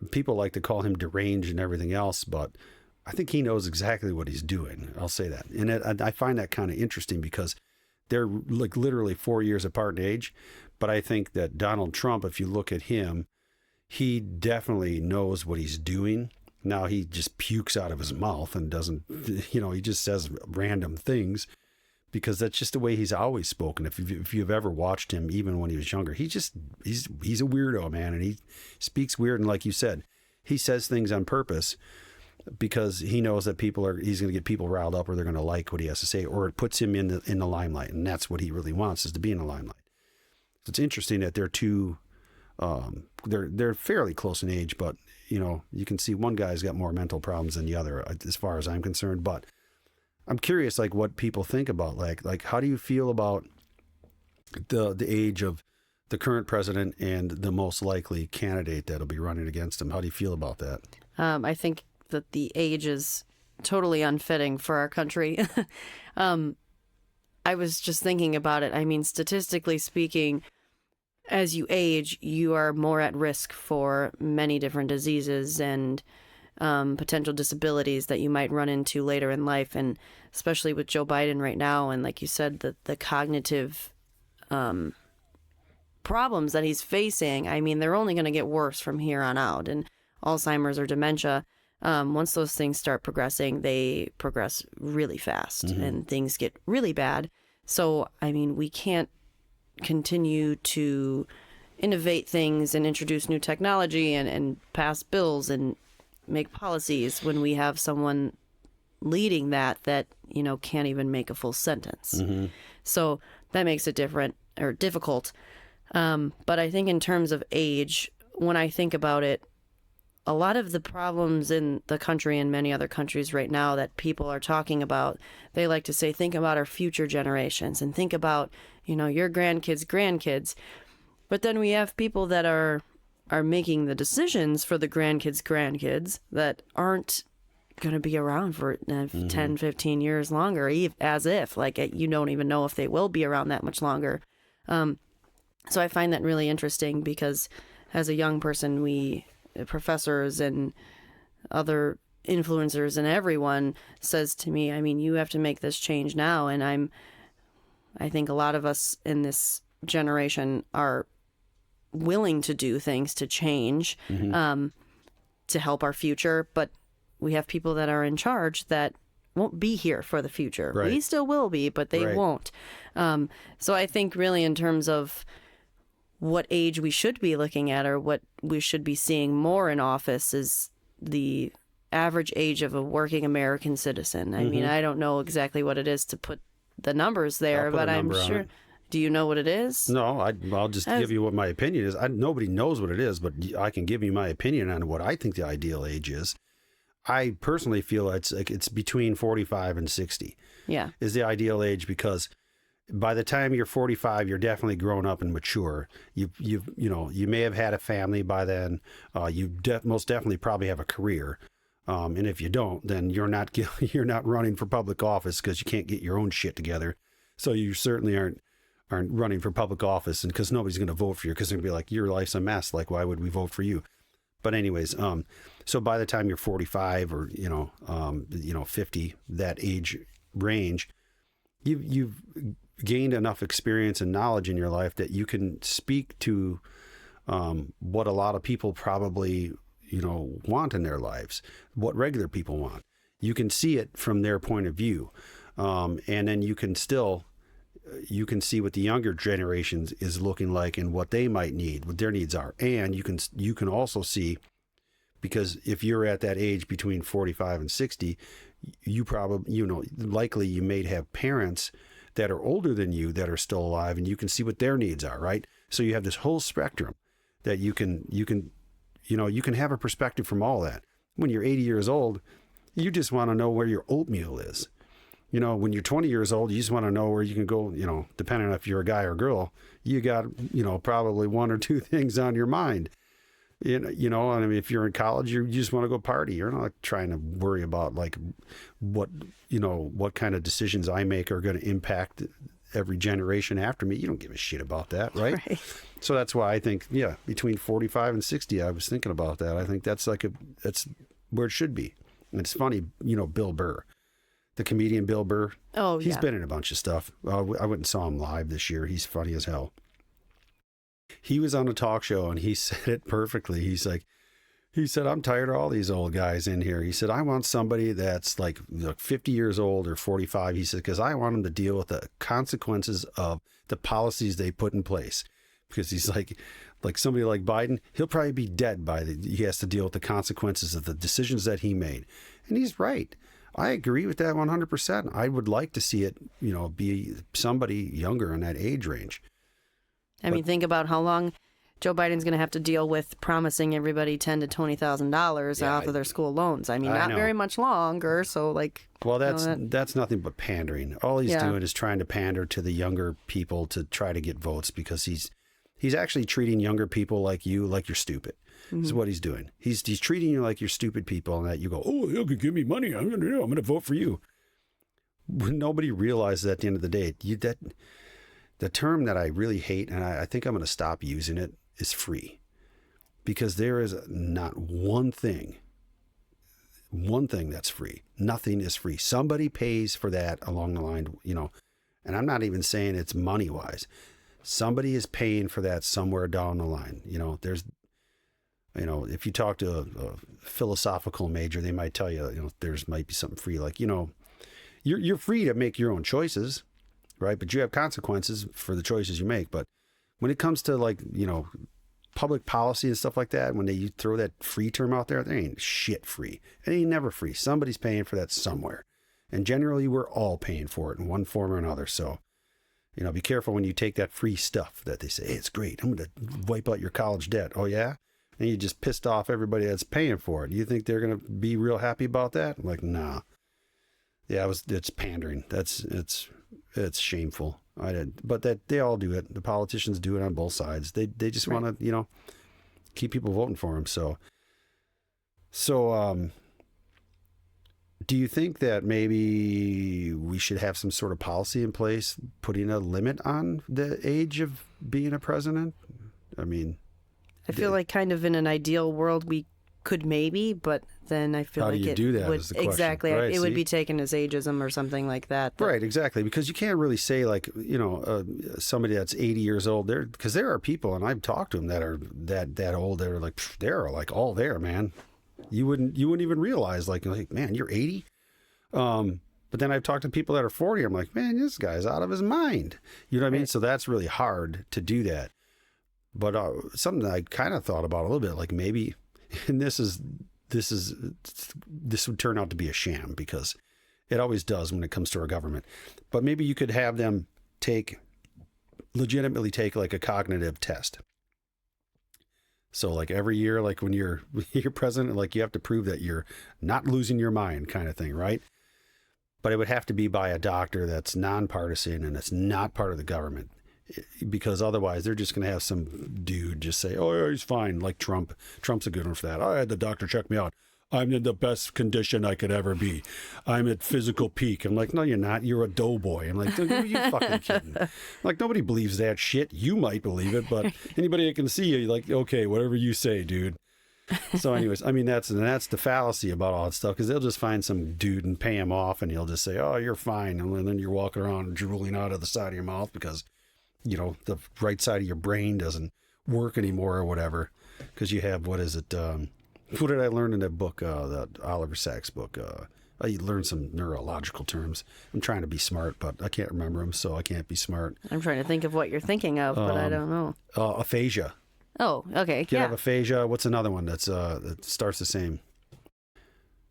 people like to call him deranged and everything else, but I think he knows exactly what he's doing. I'll say that. And I find that kind of interesting because they're like literally 4 years apart in age. But I think that Donald Trump, if you look at him, he definitely knows what he's doing. Now he just pukes out of his mouth and doesn't, he just says random things because that's just the way he's always spoken. If you've ever watched him, even when he was younger, he's a weirdo, man. And he speaks weird. And like you said, he says things on purpose because he knows that he's going to get people riled up, or they're going to like what he has to say, or it puts him in the limelight. And that's what he really wants, is to be in the limelight. So it's interesting that they're two, they're fairly close in age, but you can see one guy's got more mental problems than the other, as far as I'm concerned. But I'm curious, like, what people think about, like how do you feel about the age of the current president and the most likely candidate that'll be running against him? How do you feel about that? I think that the age is totally unfitting for our country. I was just thinking about it. I mean, statistically speaking, as you age, you are more at risk for many different diseases and potential disabilities that you might run into later in life. And especially with Joe Biden right now, and like you said, the cognitive problems that he's facing, I mean, they're only going to get worse from here on out. And Alzheimer's or dementia, once those things start progressing, they progress really fast and things get really bad. So, I mean, we can't continue to innovate things and introduce new technology and pass bills and make policies when we have someone leading that can't even make a full sentence. So that makes it difficult. But I think in terms of age, when I think about it, a lot of the problems in the country and many other countries right now that people are talking about, they like to say, think about our future generations and think about, your grandkids. But then we have people that are making the decisions for the grandkids that aren't going to be around for 10, 15 years longer, as if, like, you don't even know if they will be around that much longer. So I find that really interesting because as a young person, professors and other influencers and everyone says to me, I mean, you have to make this change now. And I think a lot of us in this generation are willing to do things to change, to help our future. But we have people that are in charge that won't be here for the future. Right. We still will be, but they won't. So I think really in terms of what age we should be looking at, or what we should be seeing more in office, is the average age of a working American citizen. I mean, I don't know exactly what it is to put the numbers there, but I'm sure. Do you know what it is? No, I'll just give you what my opinion is. Nobody knows what it is, but I can give you my opinion on what I think the ideal age is. I personally feel it's between 45 and 60. Yeah. Is the ideal age, because by the time you're 45, you're definitely grown up and mature. You may have had a family by then. You most definitely probably have a career. And if you don't, then you're not running for public office because you can't get your own shit together. So you certainly aren't running for public office, and because nobody's going to vote for you, because they're going to be like, your life's a mess. Like, why would we vote for you? But anyways, so by the time you're 45 or 50, that age range, you've gained enough experience and knowledge in your life that you can speak to what a lot of people probably want in their lives, what regular people want. You can see it from their point of view, and then you can see what the younger generations is looking like and what they might need, what their needs are. And you can also see, because if you're at that age between 45 and 60, you probably, likely you may have parents that are older than you that are still alive, and you can see what their needs are, right? So you have this whole spectrum that you can have a perspective from all that. When you're 80 years old, you just want to know where your oatmeal is. When you're 20 years old, you just want to know where you can go, depending on if you're a guy or girl, you got, probably one or two things on your mind. I mean, if you're in college, you just want to go party. You're not trying to worry about like what kind of decisions I make are going to impact every generation after me. You don't give a shit about that, right? Right. So that's why I think, between 45 and 60, I was thinking about that. I think that's where it should be. And it's funny, Bill Burr. The comedian Bill Burr. Oh, He's been in a bunch of stuff. I went and saw him live this year. He's funny as hell. He was on a talk show and he said it perfectly. He said, I'm tired of all these old guys in here. He said, I want somebody that's like 50 years old or 45. He said, because I want them to deal with the consequences of the policies they put in place. Because he's like somebody like Biden, he'll probably be dead he has to deal with the consequences of the decisions that he made. And he's right. I agree with that 100%. I would like to see it, be somebody younger in that age range. I mean, think about how long Joe Biden's going to have to deal with promising everybody $10,000 to $20,000 off of their school loans. I mean, not very much longer. So, well, that's nothing but pandering. All he's doing is trying to pander to the younger people to try to get votes, because he's actually treating younger people like you're stupid. Mm-hmm. This is what he's doing. He's treating you like you're stupid people, and that you go, oh, you can give me money. I'm going to vote for you. Nobody realizes at the end of the day, the term that I really hate, and I think I'm going to stop using it, is free. Because there is not one thing that's free. Nothing is free. Somebody pays for that along the line, and I'm not even saying it's money wise. Somebody is paying for that somewhere down the line. There's, if you talk to a philosophical major, they might tell you, there's might be something free. Like, you're free to make your own choices, right? But you have consequences for the choices you make. But when it comes to public policy and stuff like that, when you throw that free term out there ain't shit free. It ain't never free. Somebody's paying for that somewhere. And generally we're all paying for it in one form or another. So, be careful when you take that free stuff that they say, hey, it's great. I'm going to wipe out your college debt. Oh yeah? And you just pissed off everybody that's paying for it. You think they're going to be real happy about that? I'm like, nah. Yeah, it's pandering. It's shameful. But that they all do it. The politicians do it on both sides. They just want to, keep people voting for them. So, do you think that maybe we should have some sort of policy in place putting a limit on the age of being a president? I mean, I feel like kind of in an ideal world we could maybe, but then I feel how like do you do that would is the question. exactly Right, it would be taken as ageism or something like that. Right, exactly, because you can't really say somebody that's 80 years old there, because there are people, and I've talked to them that are that old, that are like they're like all there, man. You wouldn't even realize like man, you're 80. But then I've talked to people that are 40. I'm like, man, this guy's out of his mind. You know what I mean? So that's really hard to do that. But something that I kind of thought about a little bit, like maybe, and this would turn out to be a sham, because it always does when it comes to our government. But maybe you could have them take legitimately take like a cognitive test. So like every year, like when you're president, like you have to prove that you're not losing your mind kind of thing, right? But it would have to be by a doctor that's nonpartisan and it's not part of the government, because otherwise they're just going to have some dude just say, oh, yeah, he's fine. Like Trump. Trump's a good one for that. I had the doctor check me out. I'm in the best condition I could ever be. I'm at physical peak. I'm like, no, you're not. You're a doughboy. I'm like, who are you fucking kidding? Like, nobody believes that shit. You might believe it, but anybody that can see you, you're like, okay, whatever you say, dude. So anyways, I mean, that's the fallacy about all that stuff, because they'll just find some dude and pay him off and he'll just say, oh, you're fine. And then you're walking around drooling out of the side of your mouth because, you know, the right side of your brain doesn't work anymore or whatever, because you have, what is it? What did I learn in that book, that Oliver Sacks book? I learned some neurological terms. I'm trying to be smart, but I can't remember them, so I can't be smart. I'm trying to think of what you're thinking of, but I don't know. Aphasia. Oh, okay. You have aphasia. What's another one that's that starts the same?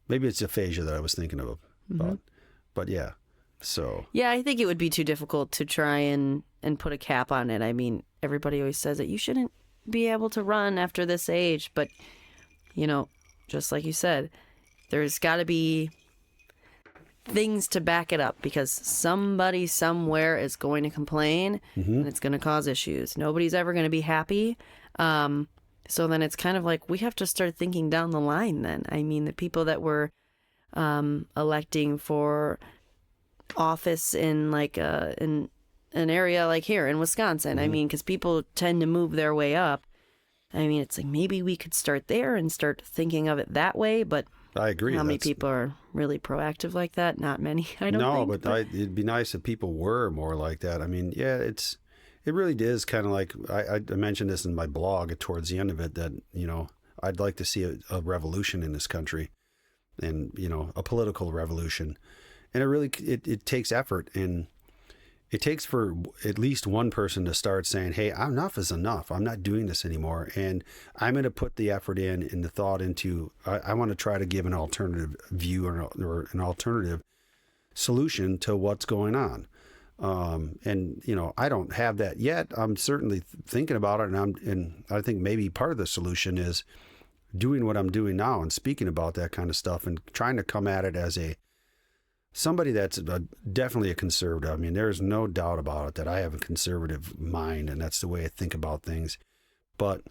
Maybe it's aphasia that I was thinking of. But yeah. So yeah, I think it would be too difficult to try and put a cap on it. I mean, everybody always says that you shouldn't be able to run after this age, but you know, just like you said, there's got to be things to back it up, because somebody somewhere is going to complain and it's going to cause issues. Nobody's ever going to be happy. So then it's kind of like we have to start thinking down the line then. I mean, the people that were electing for office in like in an area like here in Wisconsin, I mean, because people tend to move their way up. I mean, it's like maybe we could start there and start thinking of it that way, but I agree. How many people are really proactive like that? Not many, I don't think. No, but it'd be nice if people were more like that. I mean, yeah, it really is kind of like, I mentioned this in my blog towards the end of it, that, you know, I'd like to see a revolution in this country, and, you know, a political revolution. And it takes effort, and it takes for at least one person to start saying, hey, enough is enough. I'm not doing this anymore. And I'm going to put the effort in and the thought into, I want to try to give an alternative view or an alternative solution to what's going on. And, you know, I don't have that yet. I'm certainly thinking about it. And I think maybe part of the solution is doing what I'm doing now and speaking about that kind of stuff and trying to come at it as somebody that's definitely a conservative. I mean, there's no doubt about it that I have a conservative mind, and that's the way I think about things. But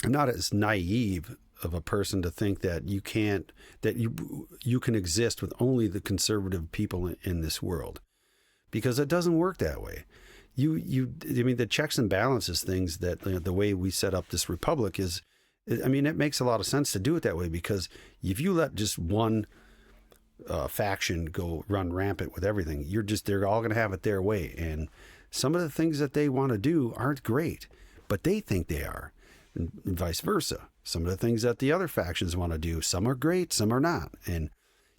I'm not as naive of a person to think that you can exist with only the conservative people in this world, because it doesn't work that way. I mean, the checks and balances things that, you know, the way we set up this republic is, I mean, it makes a lot of sense to do it that way, because if you let just one faction go run rampant with everything, they're all going to have it their way. And some of the things that they want to do aren't great, but they think they are, and vice versa. Some of the things that the other factions want to do, some are great, some are not. And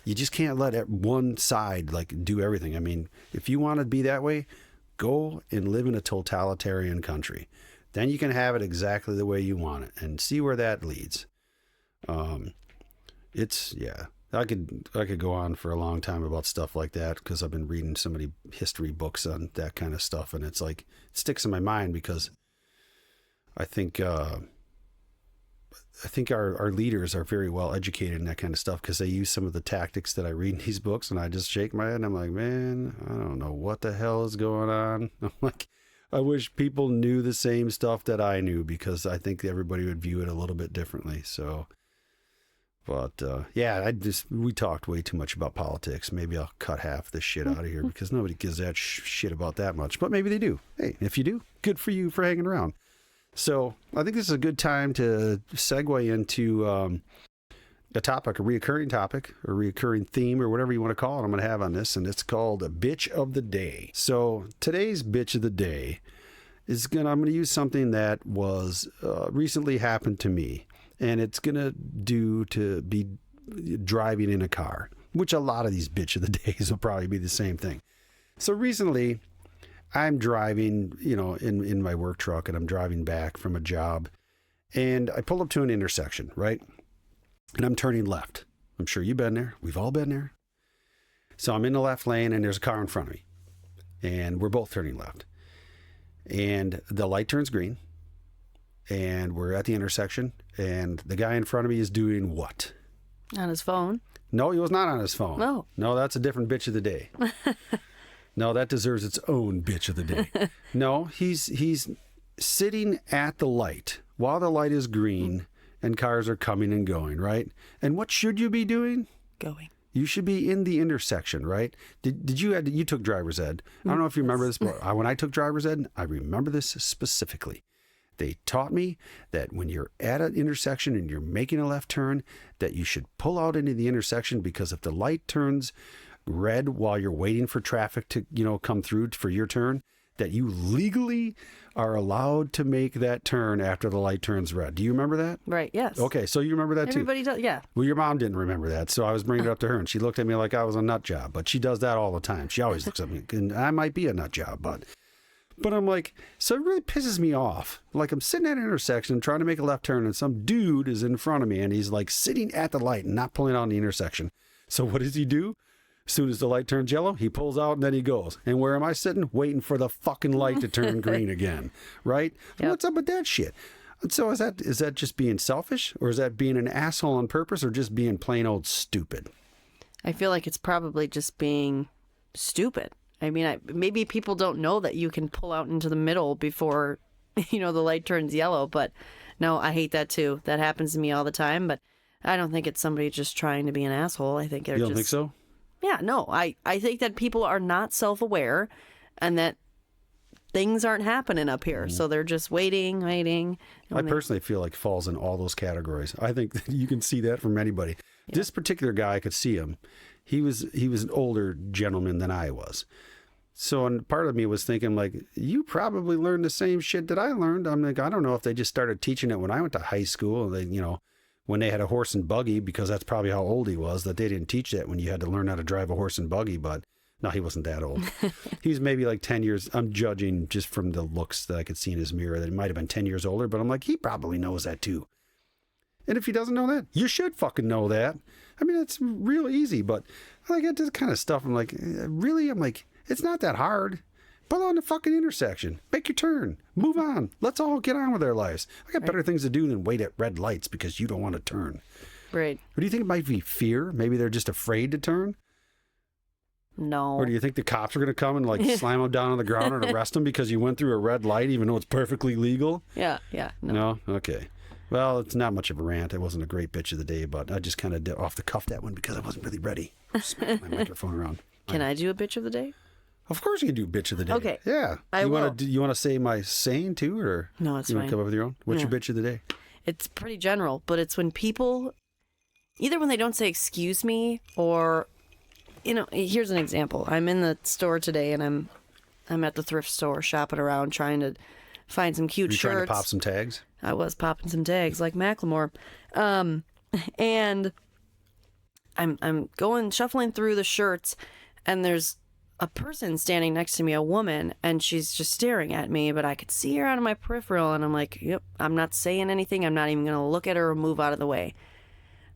you just can't let one side like do everything. I mean, if you want to be that way, go and live in a totalitarian country. Then you can have it exactly the way you want it and see where that leads. I could go on for a long time about stuff like that, because I've been reading so many history books on that kind of stuff, and it's like, it sticks in my mind, because I think our leaders are very well educated in that kind of stuff, because they use some of the tactics that I read in these books, and I just shake my head and I'm like, man, I don't know what the hell is going on. I'm like, I wish people knew the same stuff that I knew, because I think everybody would view it a little bit differently. So, but yeah, we talked way too much about politics. Maybe I'll cut half this shit out of here, because nobody gives that shit about that much. But maybe they do. Hey, if you do, good for you for hanging around. So I think this is a good time to segue into a topic, a reoccurring theme, or whatever you want to call it, I'm going to have on this, and it's called a Bitch of the Day. So today's Bitch of the Day is I'm going to use something that was recently happened to me. And it's going to be driving in a car, which a lot of these bitch of the days will probably be the same thing. So recently, I'm driving, you know, in my work truck, and I'm driving back from a job, and I pull up to an intersection, right? And I'm turning left. I'm sure you've been there. We've all been there. So I'm in the left lane, and there's a car in front of me, and we're both turning left. and the light turns green, and we're at the intersection, and the guy in front of me is doing what? On his phone. No, he was not on his phone. No. No, that's a different bitch of the day. No, that deserves its own bitch of the day. No, he's sitting at the light while the light is green and cars are coming and going, right? And what should you be doing? Going. You should be in the intersection, right? You took driver's ed. I don't know if you remember this, but when I took driver's ed, I remember this specifically. They taught me that when you're at an intersection and you're making a left turn, that you should pull out into the intersection, because if the light turns red while you're waiting for traffic to, come through for your turn, that you legally are allowed to make that turn after the light turns red. Do you remember that? Right, yes. Okay, so you remember that too? Everybody does, yeah. Well, your mom didn't remember that, so I was bringing it up to her, and she looked at me like I was a nut job, but she does that all the time. She always looks at me, and I might be a nut job, but I'm like, so it really pisses me off. Like, I'm sitting at an intersection trying to make a left turn, and some dude is in front of me, and he's like sitting at the light and not pulling out in the intersection. So what does he do? As soon as the light turns yellow, he pulls out and then he goes. And where am I sitting? Waiting for the fucking light to turn green again, right? Yep. What's up with that shit? And so is that just being selfish, or is that being an asshole on purpose, or just being plain old stupid? I feel like it's probably just being stupid. I mean, maybe people don't know that you can pull out into the middle before, the light turns yellow. But no, I hate that too. That happens to me all the time. But I don't think it's somebody just trying to be an asshole. I think they're You don't think so? Yeah, no. I think that people are not self-aware, and that things aren't happening up here. So they're just waiting. I personally feel like falls in all those categories. I think that you can see that from anybody. Yeah. This particular guy, I could see him. He was an older gentleman than I was. So, and part of me was thinking, like, you probably learned the same shit that I learned. I'm like, I don't know if they just started teaching it when I went to high school. They, when they had a horse and buggy, because that's probably how old he was, that they didn't teach that when you had to learn how to drive a horse and buggy. But no, he wasn't that old. He's maybe like 10 years. I'm judging just from the looks that I could see in his mirror that he might have been 10 years older, but I'm like, he probably knows that too. And if he doesn't know that, you should fucking know that. I mean, it's real easy, but I get this kind of stuff. I'm like, really? I'm like, it's not that hard. Pull on the fucking intersection. Make your turn. Move on. Let's all get on with our lives. I got better things to do than wait at red lights because you don't want to turn. Right. Or do you think it might be fear? Maybe they're just afraid to turn? No. Or do you think the cops are going to come and like slam them down on the ground and arrest them because you went through a red light even though it's perfectly legal? Yeah. No? Okay. Well, it's not much of a rant. It wasn't a great bitch of the day, but I just kind of did off the cuff that one because I wasn't really ready. Smack my microphone around. Can I do a bitch of the day? Of course you can do bitch of the day. Okay. Yeah. I will. You want to say my saying too, or no? It's you fine. Want to come up with your own? What's your bitch of the day? It's pretty general, but it's when people, either when they don't say excuse me, or, here's an example. I'm in the store today, and I'm at the thrift store shopping around trying to find some cute shirts. Trying to pop some tags? I was popping some tags like Macklemore, and I'm going shuffling through the shirts, and there's a person standing next to me, a woman, and she's just staring at me, but I could see her out of my peripheral, and I'm like, yep, I'm not saying anything. I'm not even going to look at her or move out of the way.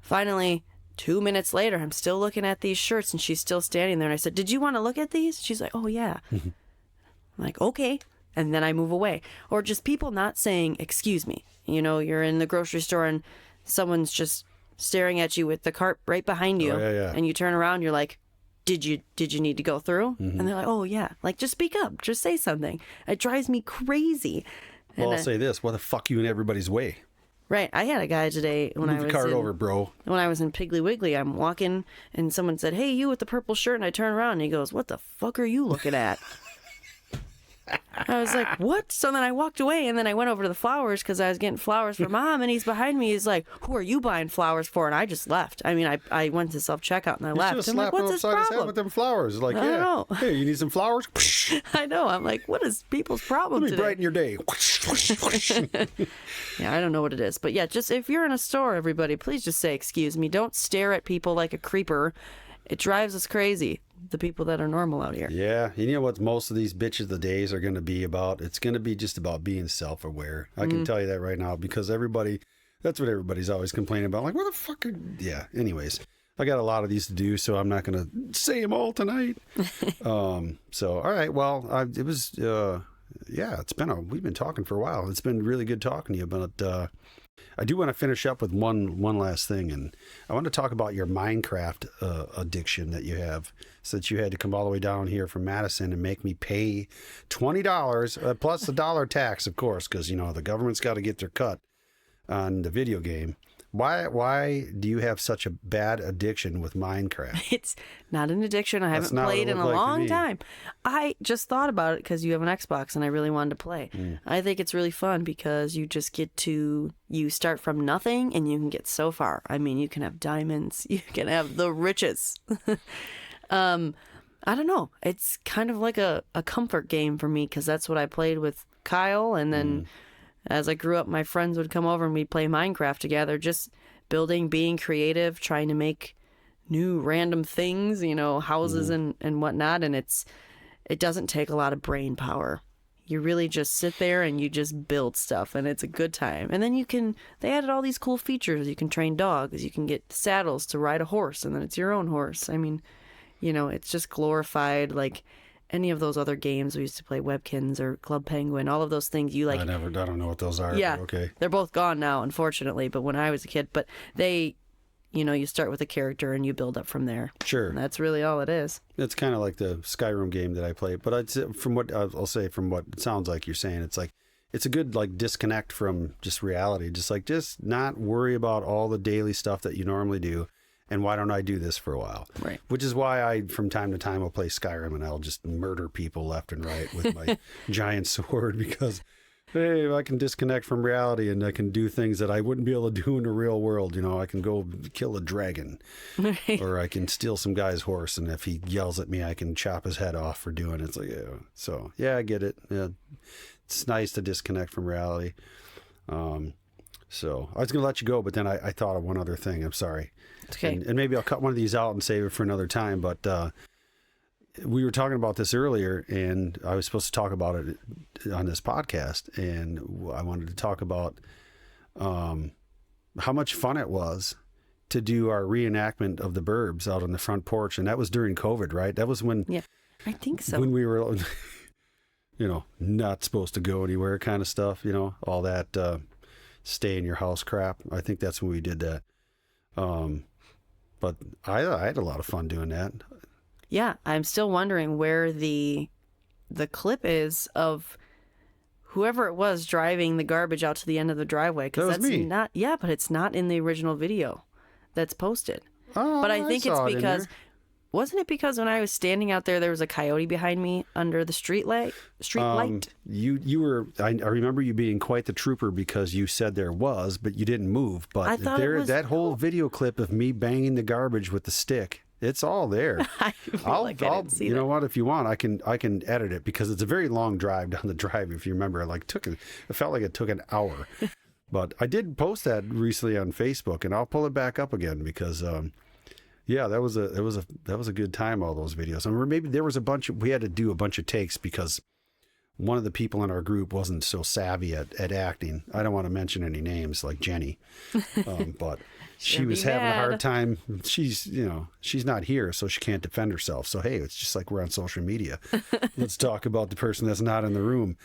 Finally, 2 minutes later, I'm still looking at these shirts, and she's still standing there, and I said, did you want to look at these? She's like, oh, yeah. I'm like, okay. And then I move away. Or just people not saying, excuse me. You're in the grocery store, and someone's just staring at you with the cart right behind you, and you turn around, you're like, Did you need to go through? Mm-hmm. And they're like, oh, yeah. Like, just speak up. Just say something. It drives me crazy. Well, I'll say this. What the fuck you in everybody's way? Right. I had a guy today when Move the cart over, bro. When I was in Piggly Wiggly, I'm walking, and someone said, hey, you with the purple shirt. And I turn around, and he goes, what the fuck are you looking at? I was like, what? So then I walked away, and then I went over to the flowers because I was getting flowers for Mom, and he's behind me. He's like, who are you buying flowers for? And I just left. I mean, I went to self-checkout, and I left. I'm like, what's his problem? His head with them flowers. Like, I don't know. Hey, you need some flowers? I know. I'm like, what is people's problem today? Let me brighten your day. Yeah, I don't know what it is. But yeah, just if you're in a store, everybody, please just say, excuse me. Don't stare at people like a creeper. It drives us crazy. The people that are normal out here. Yeah. You know what most of these bitches of the days are going to be about? It's going to be just about being self-aware. I can tell you that right now because that's what everybody's always complaining about. Like, where the fuck yeah. Anyways, I got a lot of these to do, so I'm not going to say them all tonight. So, all right. Well, it was Yeah, we've been talking for a while. It's been really good talking to you, but I do want to finish up with one last thing, and I want to talk about your Minecraft addiction that you have, since you had to come all the way down here from Madison and make me pay $20 plus the dollar tax, of course, because the government's got to get their cut on the video game. Why do you have such a bad addiction with Minecraft? It's not an addiction. I haven't played in a long time. I just thought about it because you have an Xbox and I really wanted to play. I think it's really fun because you just you start from nothing and you can get so far. I mean, you can have diamonds. You can have the riches. I don't know. It's kind of like a comfort game for me because that's what I played with Kyle, and then as I grew up, my friends would come over and we'd play Minecraft together, just building, being creative, trying to make new random things, houses and whatnot. And it doesn't take a lot of brain power. You really just sit there and you just build stuff, and it's a good time. And then they added all these cool features. You can train dogs, you can get saddles to ride a horse, and then it's your own horse. I mean, it's just glorified like any of those other games we used to play, Webkins or Club Penguin, all of those things you like. I don't know what those are. Yeah. Okay. They're both gone now, unfortunately, but when I was a kid, but they, you start with a character and you build up from there. Sure. And that's really all it is. It's kind of like the Skyrim game that I play, but from what it sounds like you're saying, it's like, it's a good like disconnect from just reality, just not worry about all the daily stuff that you normally do. And why don't I do this for a while? Right. Which is why I, from time to time, will play Skyrim and I'll just murder people left and right with my giant sword because, hey, I can disconnect from reality and I can do things that I wouldn't be able to do in the real world. I can go kill a dragon, right. Or I can steal some guy's horse, and if he yells at me, I can chop his head off for doing it. It's like, yeah. So yeah, I get it. Yeah, it's nice to disconnect from reality. So I was going to let you go, but then I thought of one other thing. I'm sorry. Okay. And maybe I'll cut one of these out and save it for another time. But we were talking about this earlier, and I was supposed to talk about it on this podcast. And I wanted to talk about how much fun it was to do our reenactment of the Burbs out on the front porch. And that was during COVID, right? That was when... Yeah, I think so. When we were, not supposed to go anywhere kind of stuff, all that... stay in your house crap. I think that's when we did that. But I had a lot of fun doing that. Yeah, I'm still wondering where the clip is of whoever it was driving the garbage out to the end of the driveway, because that's me. not. Yeah, but it's not in the original video that's posted. Oh, but I think it's saw it in because there. Wasn't it because when I was standing out there was a coyote behind me under the street light? You were. I remember you being quite the trooper because you said there was, but you didn't move. But I thought it was, that whole video clip of me banging the garbage with the stick, it's all there. I feel like I didn't see you that. know what? If you want, I can edit it because it's a very long drive down the drive. If you remember, it felt like it took an hour. But I did post that recently on Facebook, and I'll pull it back up again because. Yeah, that was a good time, all those videos. And maybe there was we had to do a bunch of takes because one of the people in our group wasn't so savvy at acting. I don't want to mention any names like Jenny, but she was having a hard time. She's not here, so she can't defend herself. So, hey, it's just like we're on social media. Let's talk about the person that's not in the room.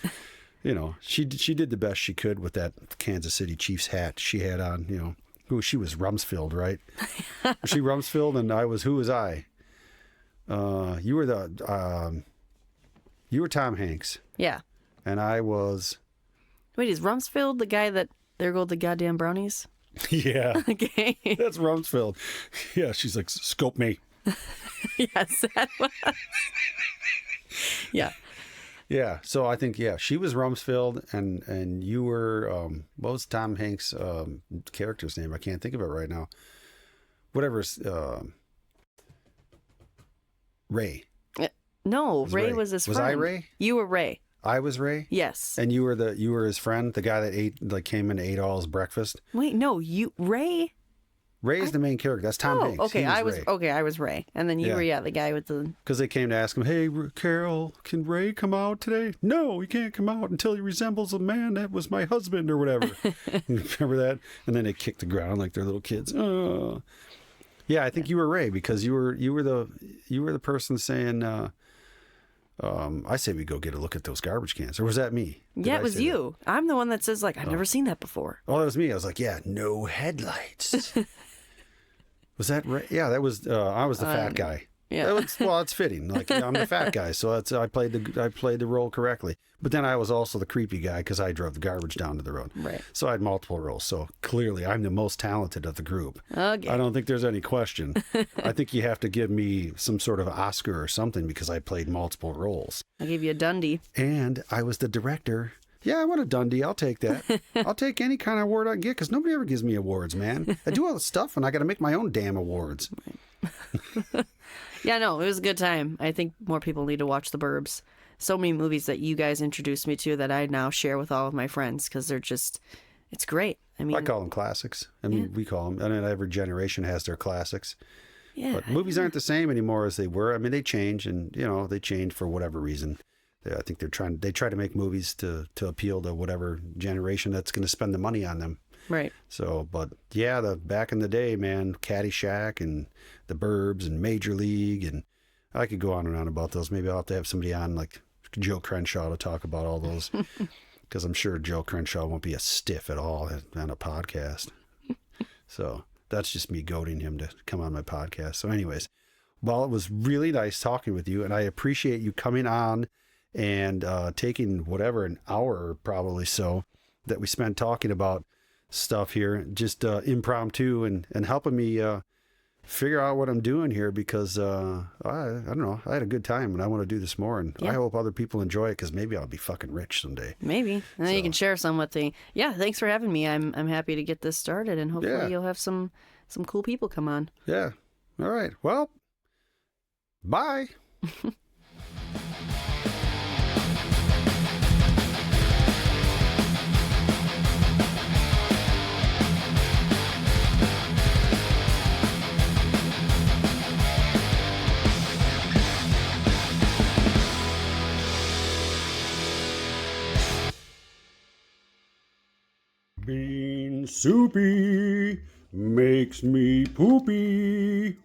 She did the best she could with that Kansas City Chiefs hat she had on, She was Rumsfeld, right? Was she Rumsfeld, and who was I? You were Tom Hanks. Yeah. And I was... Wait, is Rumsfeld the guy that there go the goddamn brownies? Yeah. Okay. That's Rumsfeld. Yeah, she's like, scope me. Yes, that was... Yeah. Yeah, so I think, she was Rumsfeld, and you were, what was Tom Hanks' character's name? I can't think of it right now. Whatever's, Ray. No, Ray was his friend. Was I Ray? You were Ray. I was Ray? Yes. And you were his friend, the guy that came in and ate all his breakfast? Wait, no, Ray? Ray is the main character. That's Tom Hanks. Okay, I was Ray. Ray. And then you were the guy with the... Because they came to ask him, hey, Carol, can Ray come out today? No, he can't come out until he resembles a man that was my husband or whatever. Remember that? And then they kicked the ground like they're little kids. Yeah, I think you were Ray because you were the person saying, I say we go get a look at those garbage cans. Or was that me? Yeah, it was you. I'm the one that says, like, I've never seen that before. Oh, that was me. I was like, yeah, no headlights. Was that right? Yeah, that was, I was the fat guy. Yeah. Well, it's fitting. Like, I'm the fat guy, so I played the role correctly. But then I was also the creepy guy because I drove the garbage down to the road. Right. So I had multiple roles. So clearly, I'm the most talented of the group. Okay. I don't think there's any question. I think you have to give me some sort of Oscar or something because I played multiple roles. I gave you a Dundee. And I was the director. Yeah, I want a Dundee. I'll take that. I'll take any kind of award I can get because nobody ever gives me awards, man. I do all the stuff and I got to make my own damn awards. Right. Yeah, no, it was a good time. I think more people need to watch The Burbs. So many movies that you guys introduced me to that I now share with all of my friends because they're just, it's great. I mean, I call them classics. I mean, we call them, and every generation has their classics. Yeah. But movies aren't the same anymore as they were. I mean, they change, and they change for whatever reason. I think they try to make movies to appeal to whatever generation that's going to spend the money on them. Right. So, but yeah, back in the day, man, Caddyshack and The Burbs and Major League, and I could go on and on about those. Maybe I'll have to have somebody on like Joe Crenshaw to talk about all those, because I'm sure Joe Crenshaw won't be a stiff at all on a podcast. So that's just me goading him to come on my podcast. So anyways, well, it was really nice talking with you, and I appreciate you coming on and taking whatever, an hour probably so that we spent talking about stuff here, just impromptu, and helping me figure out what I'm doing here, because I don't know, I had a good time and I want to do this more, and I hope other people enjoy it, because maybe I'll be fucking rich someday. Maybe. And then you can share some with the, thanks for having me. I'm happy to get this started, and hopefully you'll have some cool people come on. Yeah. All right. Well, bye. Bean soupy makes me poopy.